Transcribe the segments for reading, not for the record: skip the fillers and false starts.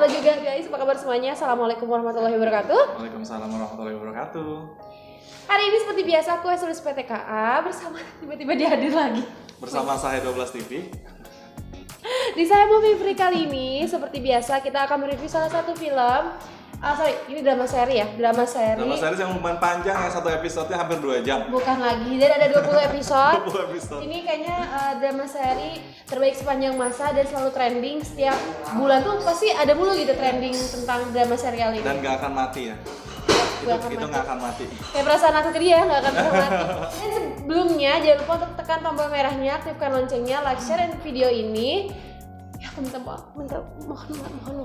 Halo juga guys, apa kabar semuanya? Assalamualaikum warahmatullahi wabarakatuh. Waalaikumsalam warahmatullahi wabarakatuh. Hari ini seperti biasa aku tulis PTKA bersama tiba-tiba dihadir lagi Bersama Sahe 12 TV. Di Saya Movie Free kali ini seperti biasa kita akan mereview salah satu film. Ini drama seri ya, drama seri yang lumayan panjang ya, satu episodenya hampir 2 jam. Bukan lagi, dan ada 20 episode. 20 episode. Ini kayaknya drama seri terbaik sepanjang masa dan selalu trending. Setiap bulan tuh pasti ada mulu gitu trending tentang drama serial ini. Dan gak akan mati ya. Itu gak akan mati. Kayak perasaan aku ke dia gak akan pernah mati. Dan sebelumnya jangan lupa untuk tekan tombol merahnya, aktifkan loncengnya, like, share video ini. Ya aku mohon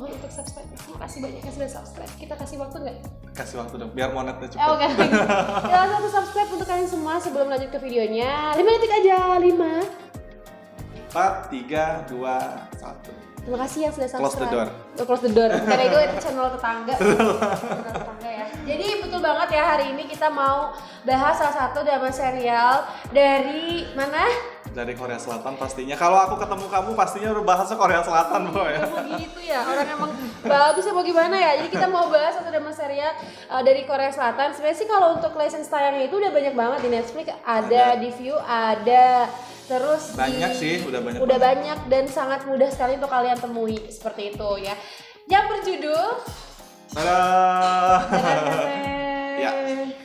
untuk subscribe. Terima kasih banyak yang sudah subscribe. Kita kasih waktu nggak? Kasih waktu dong, biar monetnya cepet. Oke. Jangan lupa subscribe untuk kalian semua sebelum lanjut ke videonya. 5 detik aja, 5 4, 3, 2, 1. Terima kasih yang sudah subscribe. Close the door. Close the door. Karena itu channel tetangga. Channel tetangga ya. Jadi betul banget ya, hari ini kita mau bahas salah satu drama serial dari mana? Dari Korea Selatan pastinya. Kalau aku ketemu kamu pastinya udah bahasnya Korea Selatan, Bro ya. Emang gitu ya, orang emang bagus ya mau gimana ya. Jadi kita mau bahas satu drama serial dari Korea Selatan. Sebenarnya sih kalau untuk license tayangnya itu udah banyak banget di Netflix, ada di View, ada terus banyak sih, udah banyak dan sangat mudah sekali untuk kalian temui seperti itu ya. Yang berjudul ya,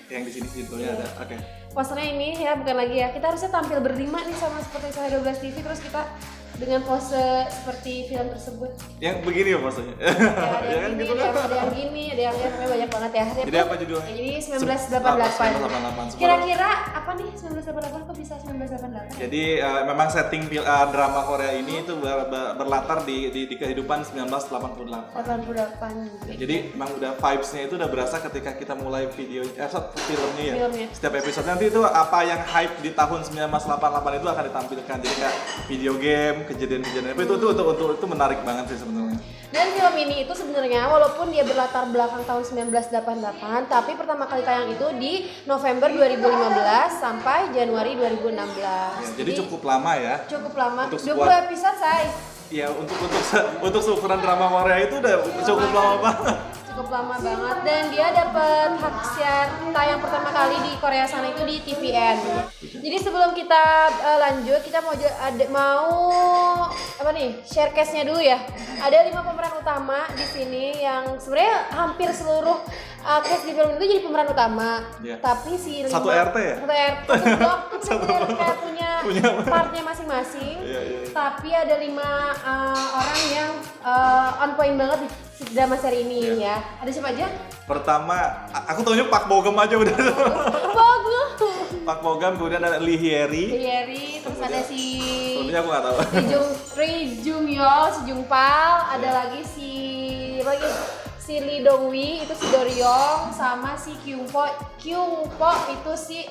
yang di sini judulnya ada. Oke. Posternya ini ya, bukan lagi ya. Kita harusnya tampil berlima nih sama seperti Sahe 12 TV, terus kita dengan pose seperti film tersebut. Yang begini ya posenya. Ya kan gitu kan. Ada yang gini, ada yang namanya banyak banget ya. Jadi apa judulnya? Jadi 1988. 1988. Kira-kira apa nih 1988 kok bisa 1988? Jadi memang setting drama Korea ini itu berlatar di kehidupan 1988. 88. Jadi memang udah vibes-nya itu udah berasa ketika kita mulai filmnya ya. Filmnya. Setiap episode nanti itu apa yang hype di tahun 1988 itu akan ditampilkan. Jadi kayak video game, kejadian-kejadian itu menarik banget sih sebenarnya. Dan film ini itu sebenarnya walaupun dia berlatar belakang tahun 1988, tapi pertama kali tayang itu di November 2015 sampai Januari 2016. Ya, jadi cukup lama ya. Cukup lama. Untuk 20 episode, say. Ya untuk seukuran drama Korea itu udah cukup lama banget. Cukup lama banget, dan dia dapat hak siar tayang pertama kali di Korea sana itu di TVN. Jadi sebelum kita lanjut, kita mau apa nih, share cast-nya dulu ya. Ada 5 pemeran utama di sini yang sebenarnya hampir seluruh cast di film itu jadi pemeran utama. Yeah. Tapi si 5, satu RT ya? Satu blok itu kayak punya partnya masing-masing. Yeah. Tapi ada 5 orang yang on point banget di drama seri ini ya. Ada siapa aja? Pertama, aku taunya Park Bo Gum aja udah. Bagus. Park Bo Gum, kemudian ada Lee Hyeri. Terus ada si sebelumnya aku nggak tahu. Ri Jung Yeol, si Jung Pal, ada lagi si Lee Dong Wi, itu si Doryong, sama si Kyung Po itu si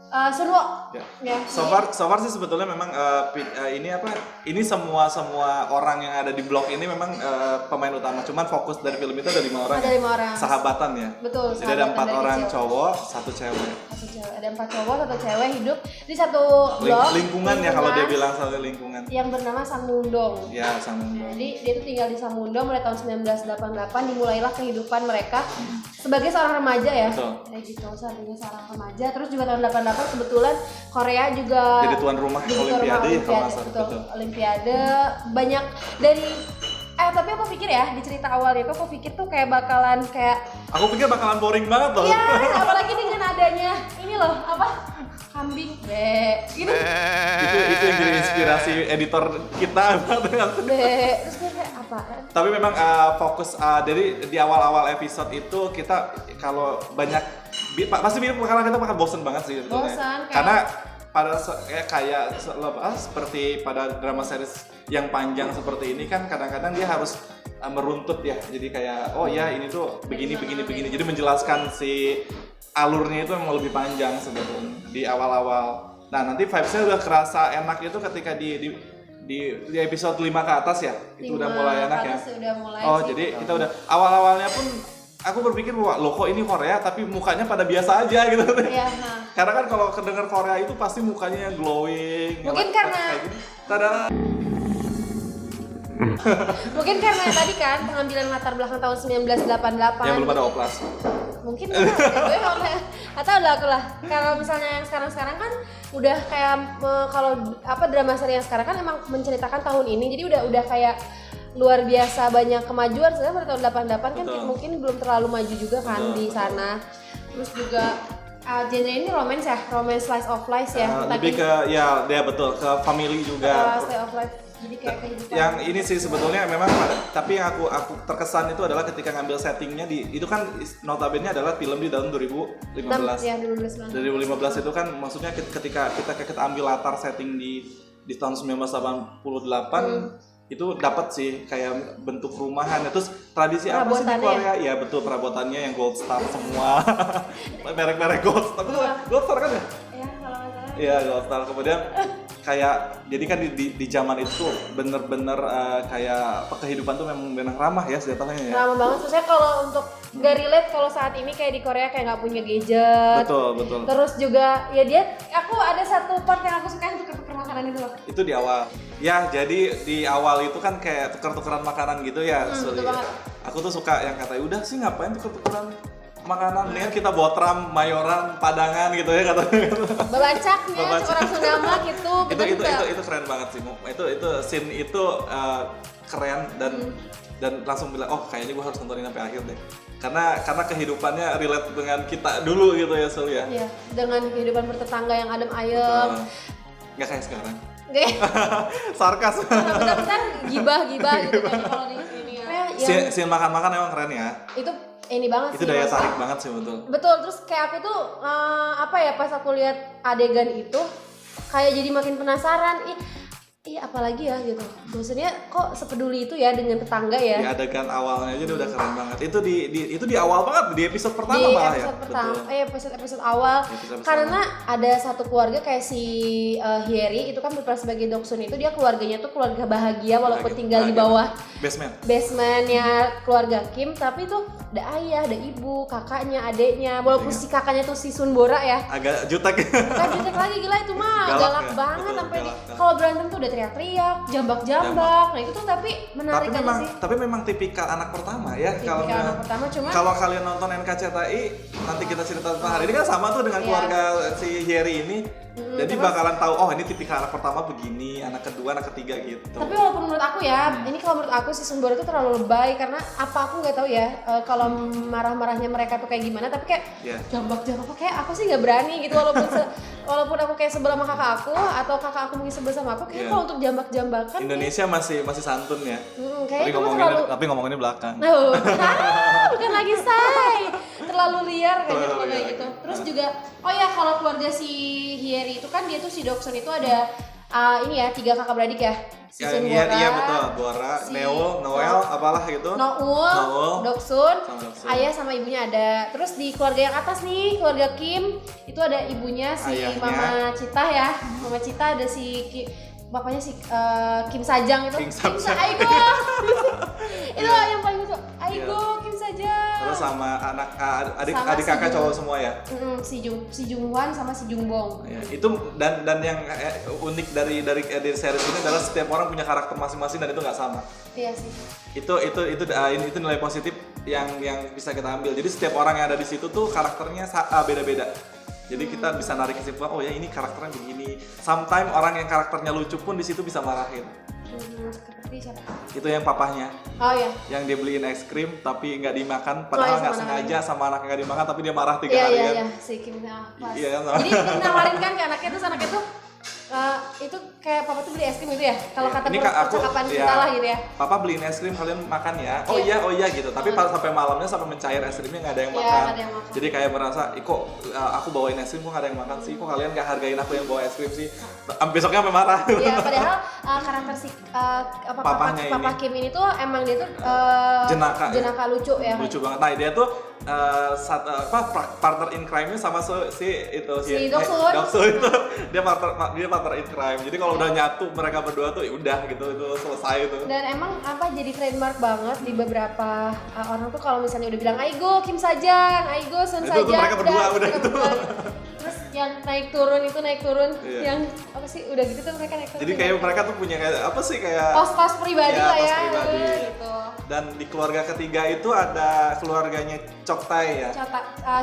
Sunwo. Ya. So far sih sebetulnya memang ini semua orang yang ada di blog ini memang pemain utama. Cuman fokus dari film itu ada 5 orang. Ada 5 orang. Sahabatan ya. Betul. Jadi ada 4 orang cowok, 1 cewek. Ada 4 cowok, 1 cewek hidup di satu blok. Lingkungan ya, kalau dia bilang satu lingkungan. Yang bernama Sangmundong. Ya, Sangmundong. Jadi dia tuh tinggal di Sangmundong mulai tahun 1988, dimulailah kehidupan mereka sebagai seorang remaja ya. Betul. Kayak gitu, sebagai seorang remaja. Terus juga tahun 88 kebetulan Korea juga jadi tuan rumah Olimpiade ya, kalau nggak salah. Betul. Olimpiade banyak dari tapi aku pikir ya di cerita awalnya aku pikir tuh kayak bakalan aku pikir bakalan boring banget loh. Iya, apalagi dengan adanya ini loh, apa? Kambing, gitu. Itu yang jadi inspirasi editor kita banget. Terus kayak apa? Tapi memang fokus dari di awal-awal episode itu kita kalau banyak pasti karena kita bakal bosen banget sih sebetulnya. Bosan, karena pada seperti pada drama series yang panjang seperti ini kan kadang-kadang dia harus meruntut ya. Jadi kayak oh ya ini tuh begini. Jadi menjelaskan si alurnya itu memang lebih panjang sebetulnya di awal-awal. Nah, nanti vibes-nya udah kerasa enak itu ketika di episode 5 ke atas ya. Itu udah mulai enak ya. Jadi kita udah awal-awalnya pun aku berpikir bahwa loh kok ini Korea tapi mukanya pada biasa aja gitu. Iya, Karena kan kalau kedengar Korea itu pasti mukanya glowing. Mungkin karena kayak gini. Tada. Mungkin karena tadi kan pengambilan latar belakang tahun 1988. Yang belum ada oplas. Mungkin gue atau udah aku lah. Kalau misalnya yang sekarang kan udah kayak kalau drama seri yang sekarang kan emang menceritakan tahun ini, jadi udah kayak luar biasa banyak kemajuan. Sebenarnya pada tahun 88 kan mungkin belum terlalu maju juga kan di sana. Terus juga genre ini romance slice of life ya. Lebih ke ya betul, ke family juga. Slice of life. Jadi kayak kehidupan. Yang ini sih sebetulnya memang, tapi yang aku terkesan itu adalah ketika ngambil settingnya itu kan notabene adalah film di tahun 2015. Ya, 2015 itu kan maksudnya ketika kita ambil latar setting di tahun 1988 itu dapat sih kayak bentuk rumahan, terus tradisi apa sih di Korea? Ya betul, perabotannya yang gold star semua. Merek-merek gold star. Gold star kan ya? Iya, kalau nggak salah. Iya, gold star. Kemudian kayak jadi kan di zaman itu bener-bener kayak kehidupan tuh memang benar ramah ya senjatanya ya. Ramah banget, maksudnya kalau untuk nggak relate kalau saat ini kayak di Korea kayak nggak punya gadget. Betul. Terus juga ya aku ada satu part yang aku suka yang tuker-tuker makanan itu loh. Itu di awal. Ya, jadi di awal itu kan kayak tuker-tukeran makanan gitu ya. Betul banget. Aku tuh suka yang kata, udah sih ngapain tuker-tukeran makanan, mendingan kita botram, mayoran, padangan gitu ya katanya. Babacaknya orang Sundama gitu. Itu keren banget sih. Itu scene itu keren dan langsung bilang, oh kayaknya gue harus nontonin sampai akhir deh. Karena kehidupannya relate dengan kita dulu gitu ya, Sul ya. Iya, dengan kehidupan bertetangga yang adem ayem. Nggak kayak sekarang. Oke. Sarkas. Bentar-bentar gibah gitu kan kalau di sini ya. Scene makan-makan emang keren ya. Itu ini banget itu sih. Itu daya tarik banget sih, betul. Betul, terus kayak aku tuh pas aku lihat adegan itu kayak jadi makin penasaran. Apalagi ya gitu. Maksudnya kok sepeduli itu ya dengan tetangga ya. Di adegan awalnya aja udah keren banget. Itu di awal banget, di episode pertama malah ya. Episode awal. Karena ada satu keluarga kayak si Hyeri itu kan berperan sebagai Doksun itu, dia keluarganya tuh keluarga bahagia walaupun tinggal di bawah basementnya keluarga Kim, tapi tuh ada ayah, ada ibu, kakaknya, adeknya. Walaupun si kakaknya tuh si Sunbora ya. Agak jutek. Bukan jutek lagi, gila itu mah galak banget sampai kalau berantem tuh udah teriak-teriak, jambak-jambak. Nah itu tuh tapi menarik aja sih. Tapi memang tipikal anak pertama ya. Anak pertama, cuma kalau kalian nonton NKCTI, nanti kita cerita tentang hari ini kan sama tuh dengan keluarga si Hyeri ini. Jadi bakalan tahu, oh ini tipikal anak pertama begini, anak kedua, anak ketiga gitu. Tapi walaupun menurut aku ya, ini kalau menurut aku si Sunbora itu terlalu lebay karena aku nggak tahu ya kalau marah-marahnya mereka tuh kayak gimana, tapi kayak jambak-jambak kayak aku sih nggak berani gitu walaupun aku kayak sebel sama kakak aku atau kakak aku mungkin sebel sama aku, kayak kalau untuk jambak-jambakan Indonesia masih santun ya. Tapi ngomonginnya belakang. Bukan lagi say. Terlalu liar kayaknya kalau kayak gitu. Terus juga kalau keluarga si Hyeri itu kan dia tuh si Doksun itu ada 3 kakak beradik ya. Si Sunbora, iya betul, Bora, Noel, apalah gitu. Noel, Doksun, ayah sama ibunya ada. Terus di keluarga yang atas nih, keluarga Kim, itu ada ibunya si ayahnya. Mama Cita ya. Mama Cita ada si bapaknya si Kim Sajang itu. Aigo. Itu yang paling lucu. Aigo, Kim Sajang. Terus sama adik kakak cowok semua ya. Si Jungwan sama si Jungbong. Ya, itu dan yang unik dari series ini adalah setiap orang punya karakter masing-masing dan itu nggak sama. Iya sih. Itu nilai positif yang bisa kita ambil. Jadi setiap orang yang ada di situ tuh karakternya beda-beda. Jadi kita bisa narik kesimpulan, oh ya ini karakternya begini. Sometimes orang yang karakternya lucu pun di situ bisa marahin. Seperti siapa? Itu yang papahnya. Oh iya. Yang dia beliin es krim tapi nggak dimakan, padahal nggak sengaja sama anaknya nggak dimakan, tapi dia marah 3 hari kan. Iya, si Kim pas. Iya, jadi nawarin kan ke anaknya tuh itu kayak papa tuh beli es krim gitu ya, kalau kata percakapan kita lah gitu ya. Papa beliin es krim, kalian makan ya. Oh iya gitu. Tapi pas sampai malamnya sampai mencair es krimnya nggak ada yang makan. Jadi kayak merasa, kok aku bawain es krim kok nggak ada yang makan sih? Kok kalian nggak hargain aku yang bawa es krim sih? Besoknya sampai marah. Iya, padahal karakter si Papa Kim ini tuh emang dia tuh jenaka lucu ya. Lucu banget. Nah dia tuh partner in crime-nya sama si Doksun itu dia partner in crime. Jadi kalau udah nyatu mereka berdua tuh udah gitu, itu selesai tuh. Dan emang jadi trademark banget di beberapa orang tuh kalau misalnya udah bilang Aigo Kim Sajang, Aigo Sun Sajang, mereka berdua udah itu. Terus yang naik turun Iya. yang apa sih udah gitu tuh mereka naik turun. Jadi kayak mereka tuh punya kayak apa sih kayak kos pribadi Iya, lah kos ya pribadi. gitu. Dan di keluarga ketiga itu ada keluarganya Coktai ya.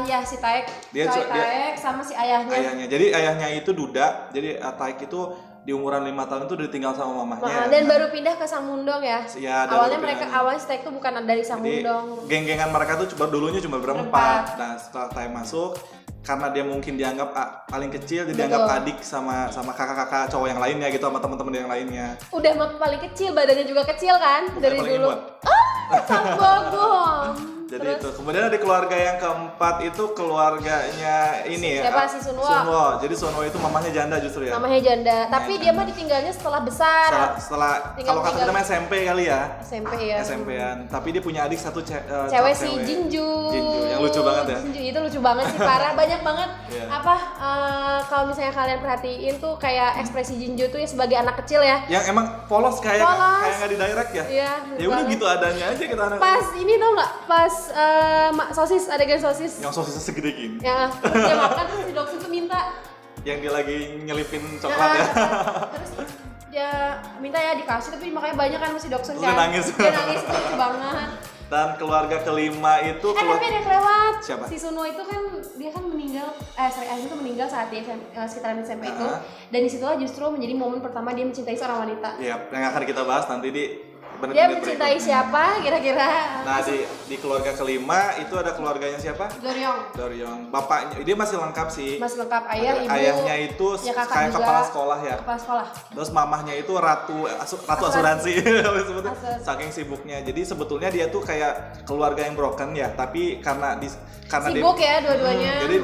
Ya si Taek, Dia Taek sama si ayahnya. Ayahnya. Jadi ayahnya itu duda. Jadi Taek itu di umuran 5 tahun itu udah ditinggal sama mamahnya. Dan baru pindah ke Samundong ya. Iya, awalnya awalnya si Taek tuh bukan dari Jadi Samundong. geng-gengan mereka tuh dulunya cuma berempat. Nah setelah Taek masuk, karena dia mungkin dianggap paling kecil, jadi dianggap adik sama kakak-kakak cowok yang lainnya gitu, sama teman-teman yang lainnya. Udah paling kecil, badannya juga kecil kan dari Paling dulu. imut. Bogom. Jadi itu. Kemudian ada keluarga yang keempat itu keluarganya ini ya. Siapa? Si Sunwo. Sunwo. Jadi Sunwo itu mamanya janda justru ya. Namanya janda. Tapi dia mah ditinggalnya setelah besar. Setelah kalau kata kita namanya SMP kali ya. SMP ya. SMP-an. Tapi dia punya adik satu cewek si Jinju. Yang lucu banget ya. Jinju itu lucu banget sih, parah. Banyak banget Iya. kalau misalnya kalian perhatiin tuh kayak ekspresi Jinju tuh ya sebagai anak kecil ya. Yang emang polos kayak nggak di direct ya. Iya. Ya udah gitu adanya aja kita anak. Pas ini tau nggak? Pas sosis, adegan sosis. Yang sosisnya segede gini. Ya, terus dia makan terus si Doksun tuh minta. Yang dia lagi nyelipin coklat ya. Terus dia minta ya dikasih tapi makanya banyak kan si Doksun Terus kan. dia nangis. Dia nangis itu lucu banget. Dan keluarga kelima itu Tapi ada yang kelewat. Siapa? Si Sunwo itu kan dia kan meninggal, ayahnya tuh meninggal saat dia sekitaran SMP itu. Dan disitulah justru menjadi momen pertama dia mencintai seorang wanita. Iya, yang akan kita bahas nanti di Dia mencintai siapa kira-kira? Nah di keluarga kelima itu ada keluarganya siapa? Doryong. Bapaknya dia masih lengkap sih. Masih lengkap, ayah, ibu. Ayahnya itu ya, kayak juga, kepala sekolah ya. Kepala sekolah. Terus mamahnya itu ratu asuransi. Saking sibuknya. Jadi sebetulnya dia tuh kayak keluarga yang broken ya. Tapi karena sibuk ya dua-duanya. Jadi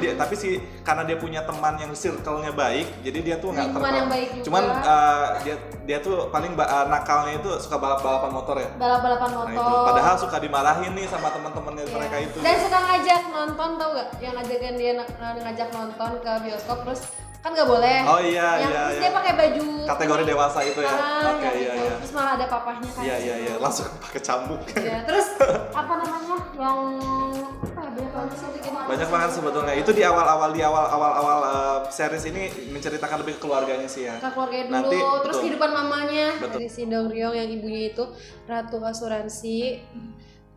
karena dia punya teman yang circle-nya baik, jadi dia tuh nggak Lingkungan yang baik juga. Cuman dia tuh paling nakalnya itu suka balap-balapan motor ya. Balap-balapan motor. Nah, itu. Padahal suka dimarahin nih sama teman-temannya mereka itu. Dan suka ngajak nonton, tau gak? Yang ngajakin dia ngajak nonton ke bioskop terus kan nggak boleh. Oh iya. Terus dia pakai baju kategori dewasa itu ya. Oke, iya. Terus malah ada papahnya kan. Iya. Langsung pakai cambuk. Iya. Terus apa namanya? Yang banyak banget sih bikin. Banyak banget sebetulnya. Itu di awal series ini menceritakan lebih ke keluarganya sih ya. Ke keluarganya dulu, Nanti, terus betul. kehidupan mamanya. Betul. Dari si Dongryong yang ibunya itu ratu asuransi.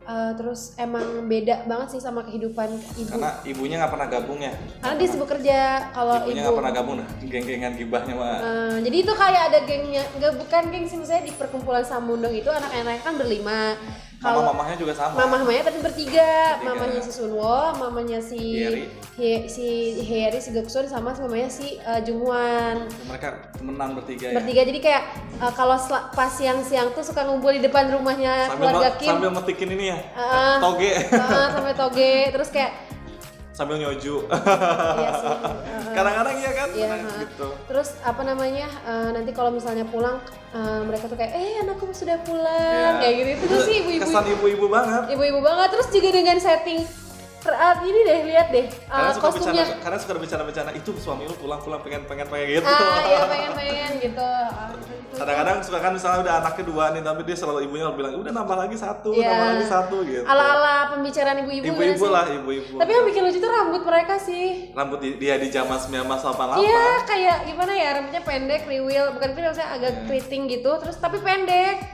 Terus emang beda banget sih sama kehidupan ibu. Karena ibunya nggak pernah gabung ya. Karena dia sibuk kerja. Kalau Ibunya nggak pernah gabung nah. Geng-gengan gibahnya mah. Jadi itu kayak ada gengnya, bukan geng sih, misalnya di perkumpulan Samundong itu anak-anaknya kan berlima. Mamahnya juga sama. Mamahnya tapi bertiga. Mamanya si Sunwo, mamanya si Hyeri. si Hyeri, si Doksun, sama mamanya si Jungwon. Mereka temenan bertiga ya. Bertiga, jadi kayak kalau pas siang-siang tuh suka ngumpul di depan rumahnya keluarga Kim. Sambil metikin ini ya, toge. Sampai toge, terus kayak sambil nyoju. iya sih. Kadang-kadang iya kan? Iya, gitu. Terus apa namanya, nanti kalau misalnya pulang, mereka tuh kayak, anakku sudah pulang, kayak gitu. Itu sih ibu-ibu. Kesan ibu-ibu banget. Ibu-ibu banget, terus juga dengan setting ini deh, lihat deh, kostumnya. Karena suka bercanda-bercanda, itu suami lu pulang pengen gitu. Iya pengen gitu. Kadang-kadang suka kan misalnya udah anaknya dua nih, tapi dia selalu ibunya bilang udah nambah lagi satu gitu. Ala-ala pembicaraan ibu-ibu. Ibu-ibu lah, ibu-ibu. Tapi yang bikin lucu tuh rambut mereka sih. Rambut dia di zaman 1988. Iya, kayak gimana ya, rambutnya pendek, riwil, bukan kriwil, maksudnya agak keriting gitu, terus tapi pendek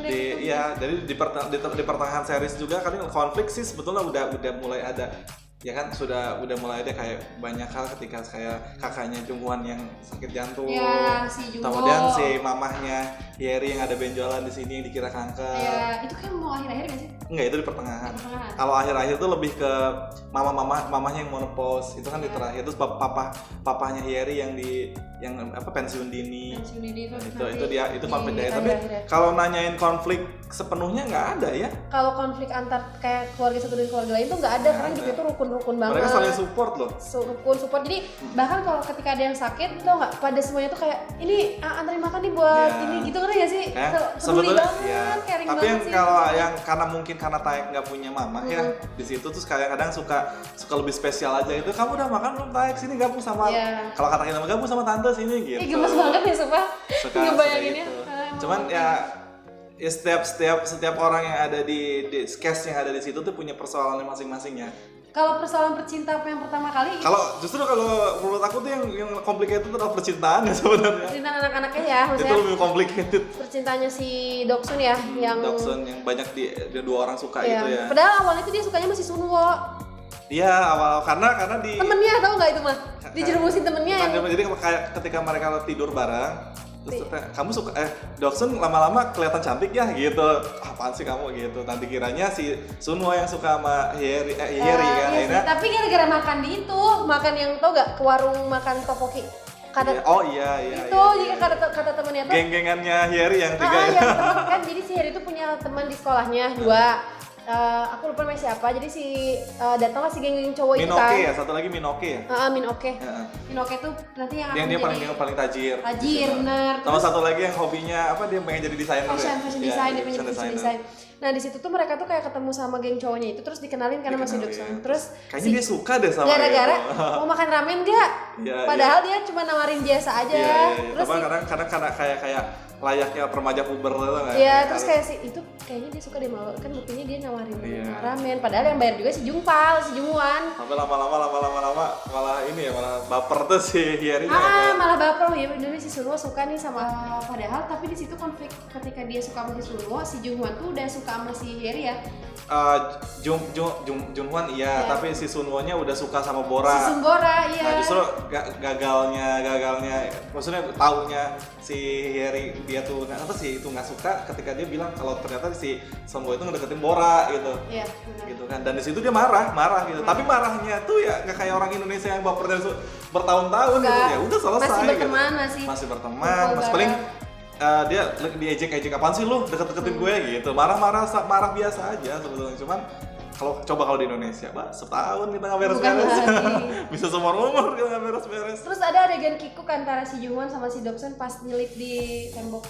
gitu. Iya, jadi di pertengahan series juga kan konflik sih sebetulnya udah mulai ada. Ya kan udah mulai ada kayak banyak hal ketika kayak kakaknya Jungwon yang sakit jantung. Ya, si Jungwon. Kemudian si mamahnya Hyeri yang ada benjolan di sini yang dikira kanker. Ya, itu kan mau akhir-akhir gak sih? Enggak, itu di pertengahan. Kalau akhir-akhir tuh lebih ke mamahnya yang menopause. Itu kan di terakhir. Terus papahnya Hyeri yang pensiun dini. Itu konflik dia. Tapi kalau nanyain konflik sepenuhnya nggak ada ya. Kalau konflik antar kayak keluarga satu dan keluarga lain tuh nggak ada, karena gitu itu rukun banget. Mereka saling support loh. Support. Jadi bahkan kalau ketika ada yang sakit tuh nggak, pada semuanya tuh kayak ini anterin makan nih buat ini gitu, kan ya sih? Peduli banget, caring tapi banget yang sih. kalau yang karena Taek nggak punya mamah ya di situ tuh kadang-kadang suka lebih spesial aja itu. Kamu udah makan belum Taek? Sini gabung sama. Kalau kata kita gabung sama tante sini gitu. Gemes banget ya sumpah. Ngebayanginnya. Cuman ya setiap orang yang ada di cast yang ada di situ tuh punya persoalannya masing-masing ya. Kalau persoalan percintaan yang pertama kali, Justru kalau menurut aku tuh yang complicated itu adalah percintaan ya sebenarnya. percintaan anak-anaknya ya, Itu maksudnya lebih complicated. percintaannya si Doksun ya, yang banyak dia dua orang suka iya. gitu ya. Padahal awalnya itu dia sukanya masih Sunwo. Iya, awal karena di Temennya tahu nggak itu mah? Dijerumusin temennya yang jadi kayak ketika mereka tidur bareng terus kamu suka Doksun lama-lama kelihatan cantik ya gitu. Apaan sih kamu gitu. Nanti kiranya si Sunwo yang suka sama Hyeri kan iya akhirnya. sih. Tapi gara-gara makan di itu, makan yang tau gak ke warung makan topoki. Iya. Itu jika kata temennya tuh geng-gengannya Hyeri yang tiga ya. yang temen, kan jadi si Hyeri itu punya teman di sekolahnya 2. Aku lupa namanya siapa. Jadi si datanglah si geng-geng cowok itu kan. Minoke ya, satu lagi Minoke ya. Minoke. Minoke tuh nanti yang akan Dia paling tajir. Tajir, bener. Sama satu lagi yang hobinya apa, dia pengen jadi desainer. Fashion design, dia pengen jadi fashion design. Nah di situ tuh mereka tuh kayak ketemu sama geng cowoknya itu, terus dikenalin karena masih Doksun. Terus kayaknya dia suka deh sama gara-gara mau makan ramen gak? Padahal dia cuma nawarin biasa aja. Terus kadang kayak layaknya remaja puber gitu kan. Iya, terus kayak itu kayaknya dia suka deh, malu kan buktinya dia nawarin ramen. Padahal yang bayar juga si Jungpal, si Jungwan. Sampai lama-lama malah baper tuh si Hyeri. Malah baper ya, bener si Sunwo suka nih sama padahal tapi di situ konflik ketika dia suka sama si Sunwo, si Jungwan tuh udah suka sama si Hyeri ya. Junhwan iya, tapi si Sunwo-nya udah suka sama Bora. Si Bora iya. Nah, justru gagalnya maksudnya taunya si Hyeri dia tuh nggak suka ketika dia bilang kalau ternyata si Sunwo itu ngedeketin Bora gitu. Iya, gitu kan. Dan di situ dia marah gitu. Tapi marahnya tuh ya nggak kayak orang Indonesia yang baper dari bertahun-tahun gitu. Ya udah selesai. Masih berteman gitu. Masih paling dia diejek-ejek, apaan sih lu deket-deketin gue gitu. Marah biasa aja sebetulnya. Cuman kalau di Indonesia, setahun kita nggak beres-beres. Bisa seumur-umur kita nggak beres-beres. Terus ada adegan kikuk antara si Jungwon sama si Doksun pas nyelip di tembok.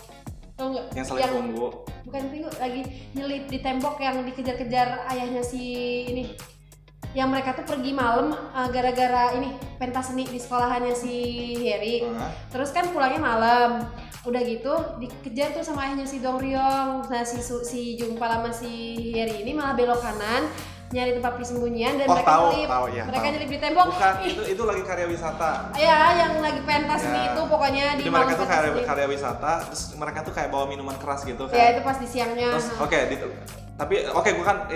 Tau nggak? Yang saling tunggu. Bukan tunggu, lagi nyelip di tembok yang dikejar-kejar ayahnya si ini. Yang mereka tuh pergi malam gara-gara ini pentas seni di sekolahannya si Hyeri. Terus kan pulangnya malam. Udah gitu dikejar tuh sama ayahnya si Dong Ryong. Nah si Jungpal sama si Hyeri ini malah belok kanan nyari tempat persembunyian dan mereka nyelip di tembok. Bukan, itu lagi karya wisata. Ya, yang lagi pentas seni itu pokoknya di malam. Mereka tuh karya wisata, terus mereka tuh kayak bawa minuman keras gitu kan. Ya, itu pas di siangnya. Terus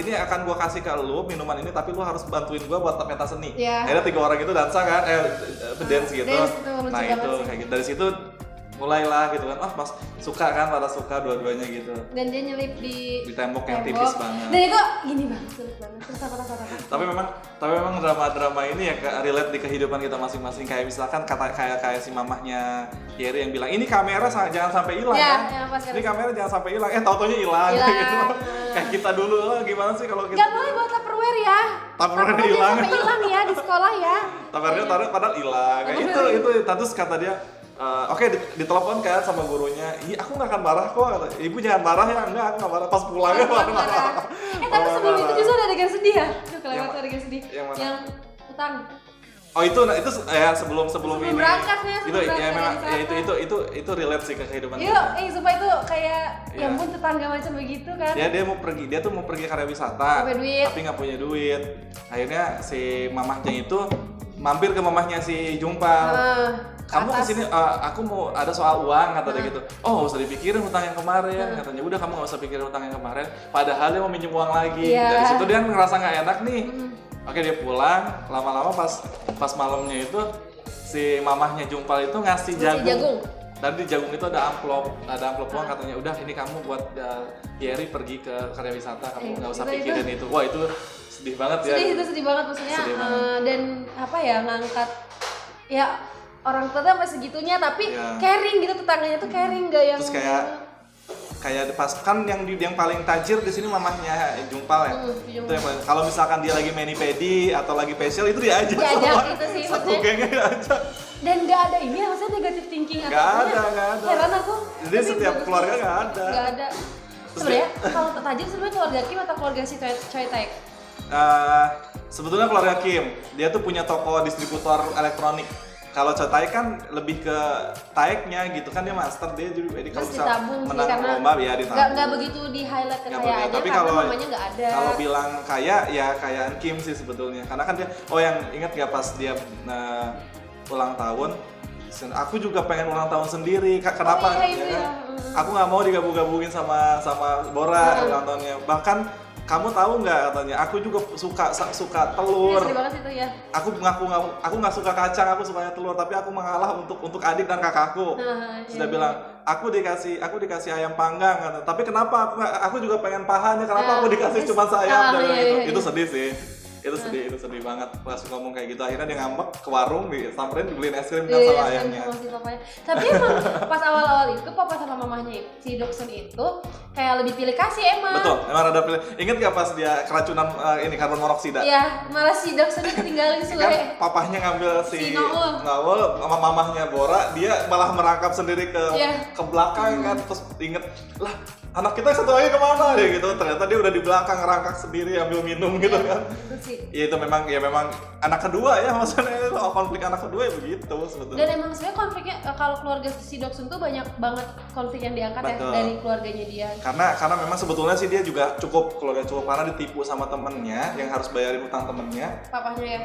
ini akan gua kasih ke lu minuman ini, tapi lu harus bantuin gua buat pentas seni. Akhirnya 3 orang itu dansa kan, dance gitu. Nah itu kayak gitu. Dari situ mulailah gitu kan, mas suka kan, pada suka dua-duanya gitu. Dan dia nyelip di tembok yang tipis banget. Dan itu gini banget, sulit banget. Terus apa? Tapi memang drama-drama ini ya relate di kehidupan kita masing-masing. Kayak misalkan kayak si mamahnya Hyeri yang bilang ini kamera jangan sampai hilang kan. Ini kamera jangan sampai hilang. Tau-taunya hilang gitu. Kayak kita dulu gimana sih kalau kita? Gak boleh bawa Tupperware ya. Tupperware hilang. Sampai hilang ya di sekolah ya. Tupperware taruh padahal hilang. Kayak itu terus kata dia. Ditelepon kan sama gurunya, aku nggak akan marah kok, kata, ibu jangan marah ya, enggak, aku nggak marah, pas pulangnya marah. Tapi sebelum itu justru ada adegan sedih ya, kelewat adegan sedih, yang utang. Sebelum ini. Berangkatnya, itu relate sih ke kehidupan kita. Sumpah itu kayak, ya ampun tetangga macam begitu kan. Dia tuh mau pergi karya wisata, tapi nggak punya duit. Akhirnya si mamahnya itu mampir ke mamahnya si Jungpal. Kamu kesini, aku mau ada soal uang, kata dia gitu. Oh, nggak usah dipikirin utang yang kemarin, katanya. Udah, kamu nggak usah pikirin utang yang kemarin. Padahal dia mau minjem uang lagi. Dari situ dia ngerasa nggak enak nih. Oke, dia pulang. Lama-lama pas malamnya itu si mamahnya Jungpal itu ngasih jagung. Dan di jagung itu ada amplop uang, katanya. Udah, ini kamu buat Hyeri pergi ke karya wisata. Kamu nggak usah pikirin itu. Wah, itu sedih banget ya. Sedih banget maksudnya. Dan apa ya, ngangkat ya. Orang tua sampai segitunya tapi caring gitu, tetangganya tuh caring, nggak yang terus kayak pas kan yang paling tajir di sini mamahnya Jungpal ya. Itu yang paling, kalau misalkan dia lagi mani-pedi atau lagi facial itu dia ajak gitu sih, satu gengnya diajak. Dan nggak ada ini maksudnya negatif thinking atau nggak ada. Heran aku. Jadi setiap keluarga nggak ada. Sebenarnya kalau tajir sebenarnya keluarga Kim atau keluarga si Choi Taek? Sebetulnya keluarga Kim, dia tuh punya toko distributor elektronik. Kalau Chotae kan lebih ke taeknya gitu kan, dia master, dia jadi kalau Terus bisa ditabung sih, menang karena lomba ya ditabung. nggak begitu di highlight Nggak kekayaannya tapi karena kalau mamanya nggak ada. Kalau bilang kaya ya kayaan Kim sih sebetulnya, karena kan dia yang ingat nggak pas dia ulang tahun, aku juga pengen ulang tahun sendiri. Kenapa? Iya, itu ya, ya. Aku nggak mau digabung-gabungin sama Bora ulang tahunnya. Bahkan kamu tahu nggak katanya, aku juga suka telur. Sedih banget itu ya. Aku nggak suka kacang, aku sukanya telur. Tapi aku mengalah untuk adik dan kakakku. Sudah bilang, aku dikasih ayam panggang. Kata. Tapi kenapa? Aku juga pengen pahanya. Kenapa aku dikasih cuma sayap? Itu sedih sih. Itu sedih banget pas ngomong kayak gitu. Akhirnya dia ngambek ke warung, disamperin dibeliin es krim kan sama ayamnya. Tapi emang pas awal-awal itu papa sama mamahnya si Doksun itu kayak lebih pilih kasih emang. Betul, emang ada pilih. Ingat gak pas dia keracunan karbon monoksida? Iya, malah si Doksun itu tinggalin Sule. Kan papahnya ngambil si Naul sama mamahnya Bora, dia malah merangkap sendiri ke belakang kan, terus inget lah anak kita satu lagi kemana ya gitu, ternyata dia udah di belakang ngerangkak sendiri ambil minum gitu kan. Ya itu memang anak kedua ya, maksudnya konflik anak kedua ya begitu sebetulnya. Dan emang sebenarnya konfliknya kalau keluarga si Doksun tuh banyak banget konflik yang diangkat ya dari keluarganya dia. Karena memang sebetulnya sih dia juga keluarga cukup parah, ditipu sama temennya yang harus bayarin utang temennya.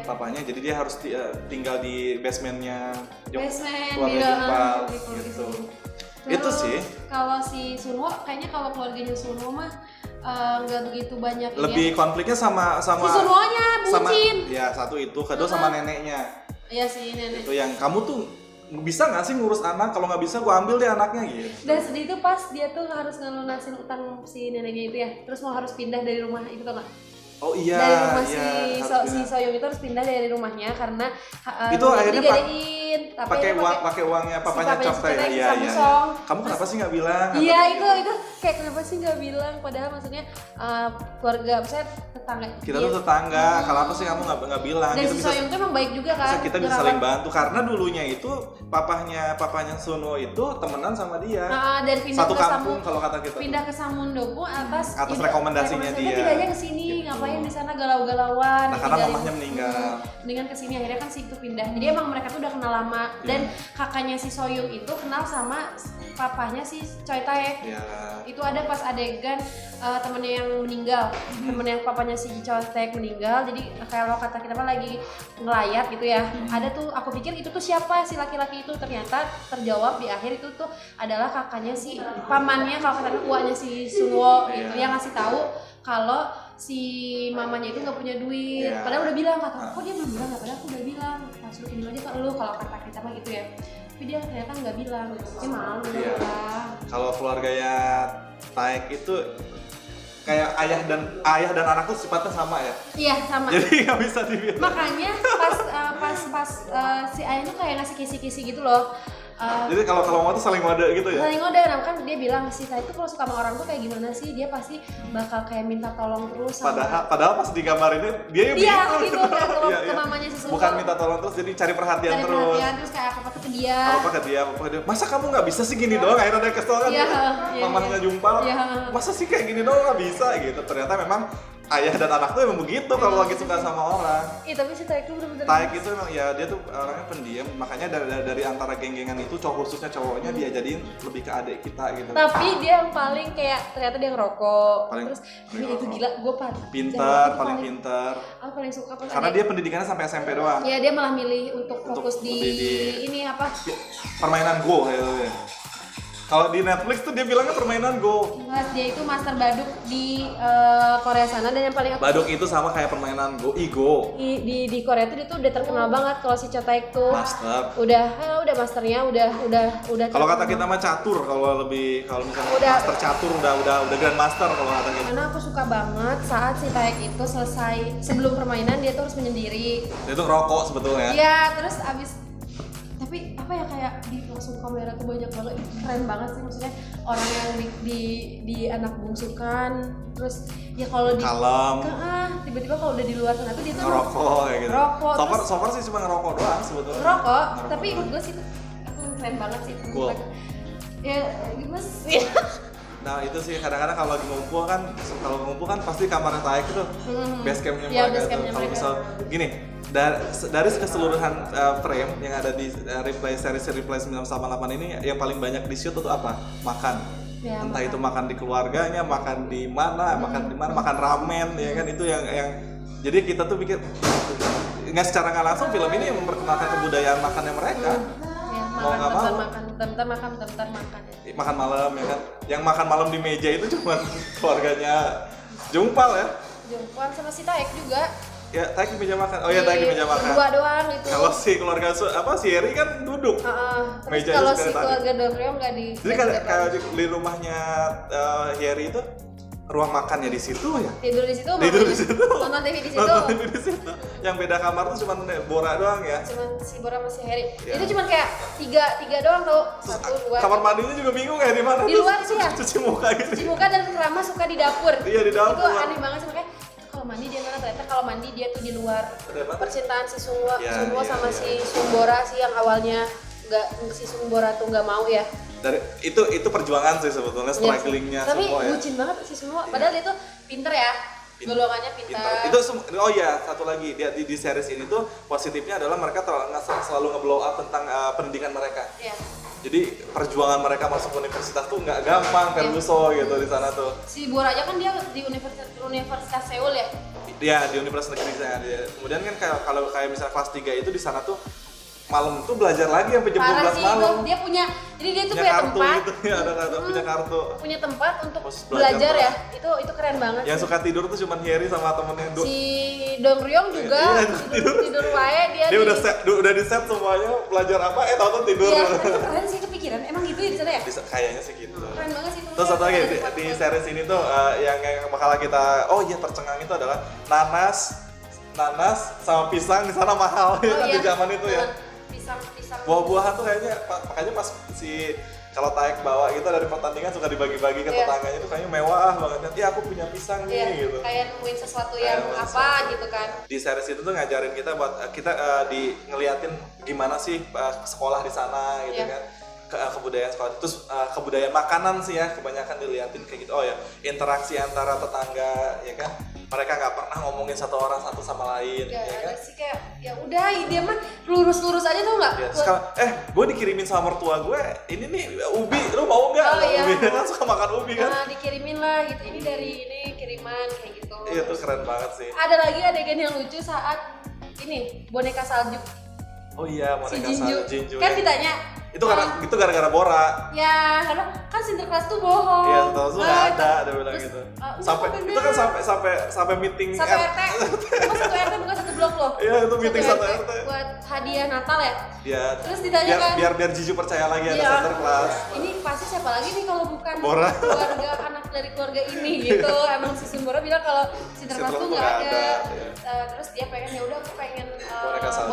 Papahnya, jadi dia harus tinggal di basementnya keluarga Jumpal gitu. Itu sih. Kalau si Sunwo kayaknya kalau keluarganya Sunwo mah nggak begitu banyak lebih konfliknya sama si Sunwonya bucin. Ya satu itu, kedua sama neneknya. Iya sih nenek. Itu yang kamu tuh bisa nggak sih ngurus anak, kalau nggak bisa gua ambil deh anaknya gitu. Dan sedih itu pas dia tuh harus ngelunasin utang si neneknya itu ya, terus mau harus pindah dari rumah itu tuh nggak? Oh iya. Dari rumah si Soyong itu harus pindah dari rumahnya karena itu akhirnya digadein. pakai uangnya papanya Chotae ya. Kamu kenapa sih nggak bilang? Iya itu kayak kenapa sih nggak bilang, padahal maksudnya keluarga saya tetangga. Kita tuh tetangga, kenapa sih kamu nggak bilang? Dan si Soyong tuh emang baik juga kan. Kita bisa saling bantu karena dulunya itu papahnya Sunwo itu temenan sama dia. Dan pindah satu ke kampung kalau kata kita. Pindah ke Samundoku atas rekomendasinya dia. Pindahnya ke sini ngapain di sana galau-galauan. Nah, karena mamahnya meninggal. Mendingan kesini, akhirnya kan si itu pindah. Jadi emang mereka tuh udah kenal lama. Dan kakaknya si Soyung itu kenal sama papahnya si Choi Tae. Itu ada pas adegan temennya yang meninggal, temennya papanya si Choi Tae meninggal. Jadi kalau kata kita mah lagi ngelayat gitu ya. Ada tuh, aku pikir itu tuh siapa si laki-laki itu, ternyata terjawab di akhir itu tuh adalah kakaknya si pamannya, kalau kata uaknya si Sunwo gitu, yang ngasih tahu kalau si mamanya itu nggak punya duit. Padahal udah bilang, kata kok dia belum bilang, padahal aku udah bilang masukin aja ke lu, kalau kata kita mah gitu ya. Tapi dia ternyata nggak bilang, dia malu lah. Kalau keluarganya Taek itu kayak ayah dan anak tuh sifatnya sama ya? Iya sama. Jadi nggak bisa dibilang. Makanya pas si ayah tuh kayak ngasih kisi-kisi gitu loh. Jadi kalau mau tuh saling ngode gitu ya? Saling ngode, nah kan dia bilang si Tae itu kalau suka sama orang tuh kayak gimana sih, dia pasti bakal kayak minta tolong terus sama padahal pas di gambar ini dia yang gitu ke mamanya si Sunwo. Bukan minta tolong terus, jadi cari perhatian terus kayak apa ke dia. Apa ke dia, masa kamu nggak bisa sih gini doang? Akhirnya dia kesel kan, mamanya Jumpal, masa sih kayak gini doang nggak bisa gitu. Ternyata memang ayah dan anak tuh emang begitu kalau lagi suka sama orang. Iya, tapi si Taek tuh bener-bener itu emang ya dia tuh orangnya pendiam, makanya dari antara geng-gengan itu khususnya cowoknya dia jadiin lebih ke adik kita gitu. Tapi dia yang paling kayak ternyata dia ngerokok. Terus itu gila, gue paling pintar. Aku paling suka pas karena dia pendidikannya sampai SMP doang. Iya, dia malah milih untuk fokus di ini apa? Permainan Go gitu ya. Kalau di Netflix tuh dia bilangnya permainan Go. Dia itu master baduk di Korea sana, dan yang paling baduk itu sama kayak permainan Go, di Korea tuh dia tuh udah terkenal banget kalau si Choi Tae tuh. Master. Udah masternya, udah. Kalau kata kita mah catur, kalau misalnya master catur udah grand master kalau kata kita. Karena aku suka banget saat si Tae itu selesai sebelum permainan dia tuh harus menyendiri. Dia tuh ngerokok sebetulnya. Iya, terus abis tapi apa ya, kayak di langsung kamera tuh banyak banget, keren banget sih, maksudnya orang yang di anak bungsukan, terus ya kalau di kalem, tiba-tiba kalau udah di luar sana tuh dia tuh ngerokok kayak gitu. Ngerokok. So far sih cuma ngerokok doang sebetulnya. Ngerokok, tapi menurut gue sih itu keren banget sih. Cool. Ya gimana sih? Nah itu sih kadang-kadang kalau ngumpul kan pasti kamarnya Taek itu base campnya mereka tuh. Kalau misal gini, dari keseluruhan frame yang ada di series Replay 988 ini, yang paling banyak di shoot itu apa? Makan. Ya, Entah makan. itu makan di keluarganya, makan di mana, makan ramen, ya kan, itu yang jadi kita tuh pikir nggak secara nggak langsung film ini memperkenalkan kebudayaan makannya mereka. Ya, Mau nggak mau. bentar makan ya. Makan malam, ya kan. Yang makan malam di meja itu cuma keluarganya Jungpal ya. Jungkwan sama si Taek juga. Ya, Taek di meja makan. Oh ya, Taek di meja makan. Berdua doang itu. Kalau si keluarga si Eri kan duduk. Terus Meja kalau itu si sekali keluarga Dongryong nggak di. Jadi kalau di rumahnya Hyeri itu ruang makannya di situ ya. Tidur di situ. Nonton TV di situ. Nonton TV di situ. Yang beda kamar tuh cuma Bora doang ya. Cuman si Bora sama si Heri. Ya. Itu cuma kayak tiga doang tuh. Satu, dua. Kamar mandinya juga bingung ya di mana. Di luar sih ya. Cuci muka gitu. Cuci muka dan Rama suka di dapur. Iya, di dapur. Itu aneh banget sih, makanya kalau mandi dia mana, ternyata kalau mandi dia tuh di luar. Percintaan si Sungwo sama si Sumbora sih yang awalnya si Sumbora tuh nggak mau ya. Dari itu perjuangan sih sebetulnya, strugglingnya tapi semua ya. bucin banget si Sungwo, padahal dia tuh pinter ya. Golongannya pintar. Itu oh ya, satu lagi dia di series ini tuh positifnya adalah mereka selalu nge-blow up tentang pendidikan mereka. Iya. Jadi perjuangan mereka masuk universitas tuh nggak gampang, Ferguson gitu di sana tuh. Si Bora aja kan dia di Universitas Seoul ya. Dia di universitas negeri sana dia. Kemudian kan kalau kayak misalnya kelas 3 itu di sana tuh malam tuh belajar lagi sampai jam 12 malam. Dia punya, jadi dia tuh punya tempat gitu ya, ada punya kartu. Punya tempat untuk belajar belajar ya. Itu keren banget. Yang suka tidur tuh cuma Hyeri sama temennya. Si Dongryong juga tidur wae dia udah di set semuanya, belajar apa tahu-tahu tidur. Iya, itu keren sih, kepikiran. Emang gitu ya di sana ya? Kayaknya sih gitu. Keren banget sih. Terus satu lagi di series ini tuh yang bakal kita tercengang itu adalah nanas sama pisang di sana mahal ya kan di zaman itu ya. Pisang. Buah-buahan tuh kayaknya makanya pas kalau Taek bawa gitu dari pertandingan suka dibagi-bagi ke tetangganya tuh kayaknya mewah banget kan. Iya, aku punya pisang nih gitu. Kayak nemuin sesuatu yang apa gitu kan. Di series itu tuh ngajarin kita buat kita ngeliatin gimana sih sekolah di sana gitu kan. Kebudayaan sekolah, terus kebudayaan makanan sih ya kebanyakan diliatin kayak gitu. Oh ya, interaksi antara tetangga ya kan, mereka nggak pernah ngomongin satu orang satu sama lain ya kan. Sih kayak ya udah dia mah lurus aja tuh nggak. Ya, gue dikirimin sama mertua gue ini nih ubi, lu mau nggak? Ubi kan suka makan ubi kan. Nah, dikirimin lah gitu, ini dari ini kiriman kayak gitu. Iya tuh keren banget sih. Ada lagi adegan yang lucu saat ini boneka salju. Oh iya, boneka salju Jinju. Kan ditanya itu gara-gara Bora. Ya, karena kan Sinterklas tuh bohong. Iya, tahu nggak ada bilang gitu. Itu kan sampai meeting satu RT. Satu RT bukan satu blok loh. Iya, itu meeting satu RT. Buat hadiah Natal ya. Iya. Terus ditanya kan. Biar Jiju percaya lagi ada Sinterklas. Ini pasti siapa lagi nih kalau bukan Bora. Keluarga anak dari keluarga ini gitu. Emang si Sumbora bilang kalau Sinterklas tuh nggak ada. Terus dia pengen ya udah aku pengen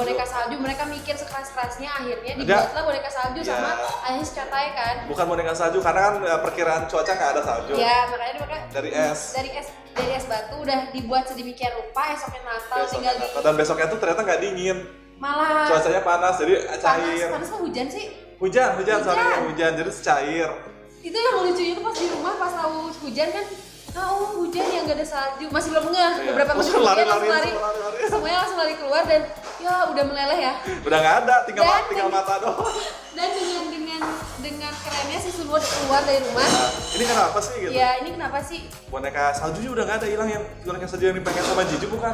boneka salju. Mereka mikir sekeras-kerasnya akhirnya dibuatlah boneka salju sama ayahnya si Catai kan. Bukan boneka salju karena kan perkiraan cuaca nggak ada salju. Ya makanya mereka dari es batu udah dibuat sedemikian rupa tinggal Natal. Dan besoknya tuh ternyata nggak dingin. Malah cuacanya panas jadi cair. Panas kan hujan sih. Hujan jadi cair. Itu yang lucunya tuh pas di rumah pas tahu hujan kan. Hujan yang gak ada salju, masih belum ngeh. Beberapa menit kemudian langsung lari. Semuanya langsung lari keluar dan ya udah meleleh ya. Udah nggak ada, tinggal mata doang. Dan dengan kerennya si Sunwo keluar dari rumah. Ini kenapa sih gitu? Iya, ini kenapa sih? Boneka saljunya udah nggak ada, hilang yang boneka salju yang dipengen sama Jiju bukan?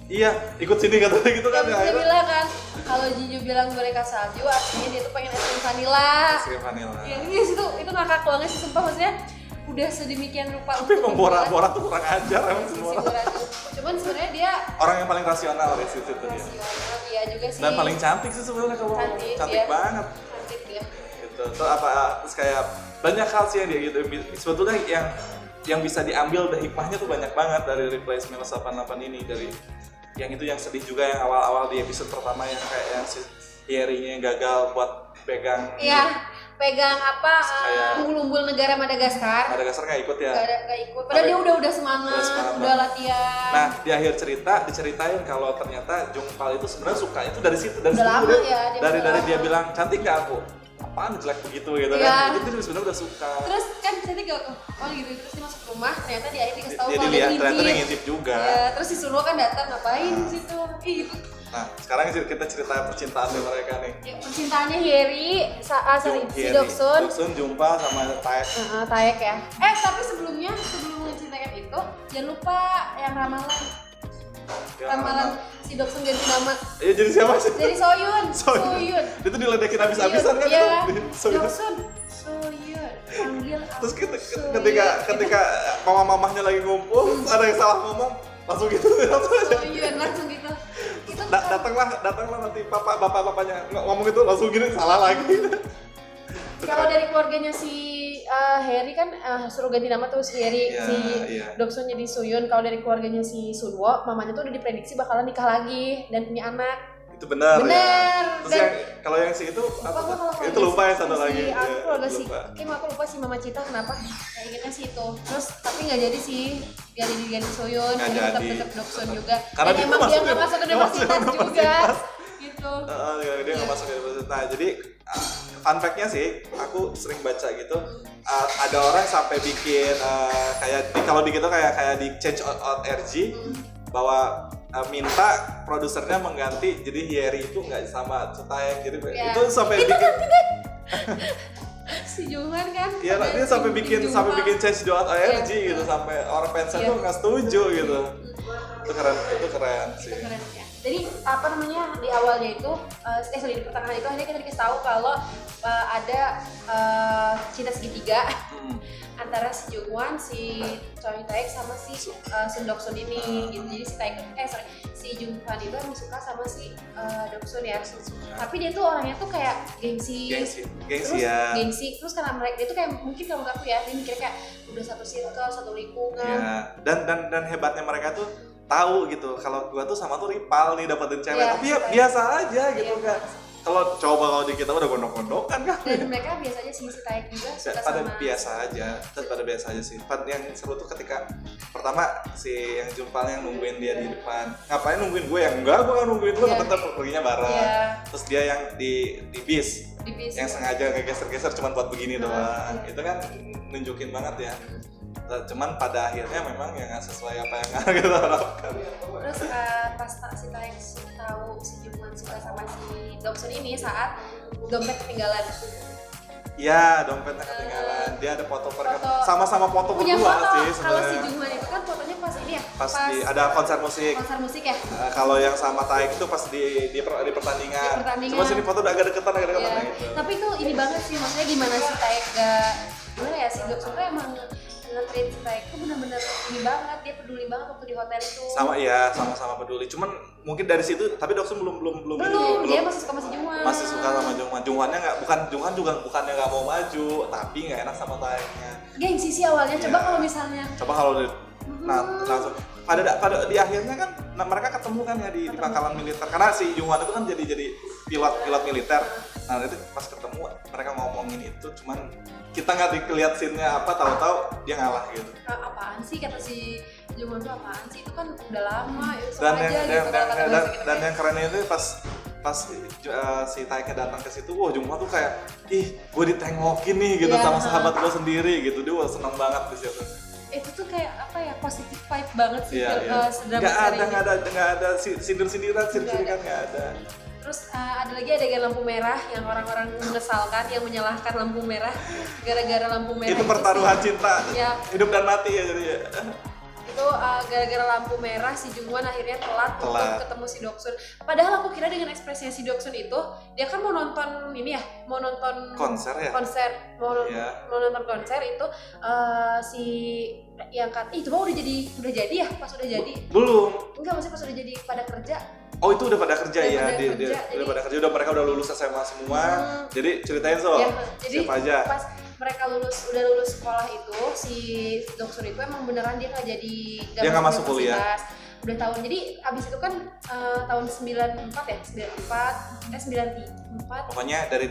Iya, ikut sini katanya gitu kan. Dia bilang kan, kalau Jiju bilang boneka salju artinya dia tuh pengen es krim vanilla. Es krim vanilla. Ya, ini itu ngakak banget sih sumpah, maksudnya udah sedemikian rupa. Tapi emang Bora tuh kurang ajar emang semua. Cuman sebenarnya dia orang yang paling rasional di situ tuh dia. Iya juga sih. Dan paling cantik sih sebenarnya kalau cantik banget. Cantik dia. Gitu. Terus kayak banyak hal sih yang dia gitu. Sebetulnya yang bisa diambil dari hikmahnya tuh banyak banget dari Replay 988 ini, dari yang itu yang sedih juga yang awal-awal di episode pertama yang kayak yang si Hyeri-nya yang gagal buat pegang. Iya. Pegang apa umbul-umbul negara Madagaskar nggak ikut ya? Nggak ikut. Padahal dia udah semangat, udah latihan. Nah di akhir cerita diceritain kalau ternyata Jungpal itu sebenarnya suka itu dari situ dari lama ya. Dari dia bilang cantik nggak aku? Apaan jelek begitu gitu kan? Jadi dia sebenarnya udah suka. Terus kan cantik gak? Gitu. Terus dia masuk rumah ternyata di akhir dikasih tahu kalau dia ngintip juga. Ya, terus si Sunwo kan datang ngapain di situ? Gitu. Nah, sekarang kita cerita percintaannya mereka nih. Percintaannya Hyeri, si Doksun, Jumpa sama Taek. Taek ya. Tapi sebelum menceritakan itu, jangan lupa yang ramalan. Ramalan si Doksun ganti nama. Iya, jadi siapa sih? Jadi Soyun. Itu diledekin habis-habisan kan? Iya. Doksun. Soyun. Panggil terus ketika mama-mamahnya lagi ngumpul, ada yang salah ngomong, langsung gitu. Langsung gitu. Datanglah nanti bapak-bapaknya ngomong itu langsung gini, salah lagi. Kalau dari keluarganya si Harry kan suruh ganti nama tuh si Harry, Doksun jadi Soyun. Kalau dari keluarganya si Sunwo, mamanya tuh udah diprediksi bakalan nikah lagi dan punya anak. Itu benar. Ya. Terus kalau yang si itu itu lupa ya satu lagi. Aku lupa si Mama Cita kenapa. Kayak ingetnya sih itu. Terus tapi nggak jadi sih. Ganti Soyun, jadi tetap Doksun juga. Karena dia nggak masuk ke universitas juga. Gitu. Dia nggak masuk ke universitas. Nah, jadi fun fact-nya sih, aku sering baca gitu, ada orang sampai bikin kayak kalau di gitu kayak di change.org bahwa minta produsernya mengganti jadi Hyeri itu nggak sama Taek, jadi itu sampai itu bikin si Junghan kan? Iya, dia sampai bikin change.org gitu, sampai orang fansnya tuh nggak setuju gitu. Itu keren sih. Itu keren ya. Jadi di awalnya itu, di pertengahan itu akhirnya kita dikasih tahu kalau ada cinta segitiga antara si Jungwon, si Choi Taek sama si Sun Doksun ini gitu. Jadi si Jungwon itu emang suka sama si Doksun ya. Tapi dia tuh orangnya tuh kayak gengsi. Terus karena mereka dia tuh kayak mungkin kalau menurut aku ya, dia mikir kayak udah satu circle, satu lingkungan. Iya. Dan hebatnya mereka tuh tahu gitu kalau gua tuh sama tuh rival nih dapetin cewek, tapi ya biasa aja gitu kan. Kalau di kita udah gondok-gondokan kan. Dan mereka biasa aja si Taek juga suka sama biasa aja sih. Yang seru tuh ketika pertama si yang Jumpal yang nungguin dia di depan. Ngapain nungguin gue? Yang enggak, gue nungguin gue tetap perginya bareng. Terus dia yang di bis yang sengaja ngegeser-geser cuma buat begini doang. Itu kan nunjukin banget ya. Cuman pada akhirnya memang yang nggak sesuai apa yang kita harapkan. Terus pas si Taek tahu si Jungwon suka sama si Doksun ini saat dompet ketinggalan. Iya, dompetnya ketinggalan. Dia ada foto mereka sama-sama foto berdua sih sebenarnya. Kalau si Jungwon itu kan fotonya pas ini ya. Pas ada konser musik. Konser musik ya. Kalau yang sama Taek itu pas di pertandingan. Cuma sini foto udah agak deketan gitu. Tapi itu ini banget sih, maksudnya gimana si Taek gimana ya, si Doksun tuh emang nge-treat si Taek tuh benar-benar ini banget, dia peduli banget waktu di hotel itu. Sama-sama peduli. Cuman mungkin dari situ, tapi Doksun belum. Dia masih suka sama si Jungwon. Masih suka sama Jungwon. Jungwonnya Jungwon juga bukannya nggak mau maju, tapi nggak enak sama Taeknya. Gengsi sih awalnya. Coba kalau langsung pada di akhirnya kan mereka ketemu kan ya di pangkalan militer, karena si Jungwon itu kan jadi pilot militer. Nah itu pas ketemu mereka ngomongin itu, cuman kita nggak dilihat scene-nya apa, tahu-tahu dia ngalah gitu. Apaan sih kata si Jungwon tuh, apaan sih itu kan udah lama ya, dan yang kerennya itu pas si Taeknya datang ke situ, wah Jungwon tuh kayak gue ditengokin nih gitu sama sahabat gue sendiri gitu, dia seneng banget di situ. Itu tuh kayak apa ya, positive vibe banget sih. Nggak ada sindiran nggak ada. Terus ada lagi adegan lampu merah yang orang-orang mengesalkan, yang menyalahkan lampu merah gara-gara lampu merah itu pertaruhan cinta hidup dan mati ya jadi ya. Itu gara-gara lampu merah si Jungwon akhirnya telat untuk ketemu si Doksun. Padahal aku kira dengan ekspresinya si Doksun itu dia kan mau nonton konser mau nonton konser itu si yang itu mah udah jadi ya, pas udah jadi belum, enggak, maksudnya pas udah jadi pada kerja. Oh itu udah pada kerja ya, udah pada kerja, mereka udah lulus SMA semua. Jadi ceritain siapa aja. Pas mereka udah lulus sekolah itu, si Doksun itu emang beneran dia nggak masuk kuliah. Udah tahun, jadi abis itu kan tahun 94 pokoknya dari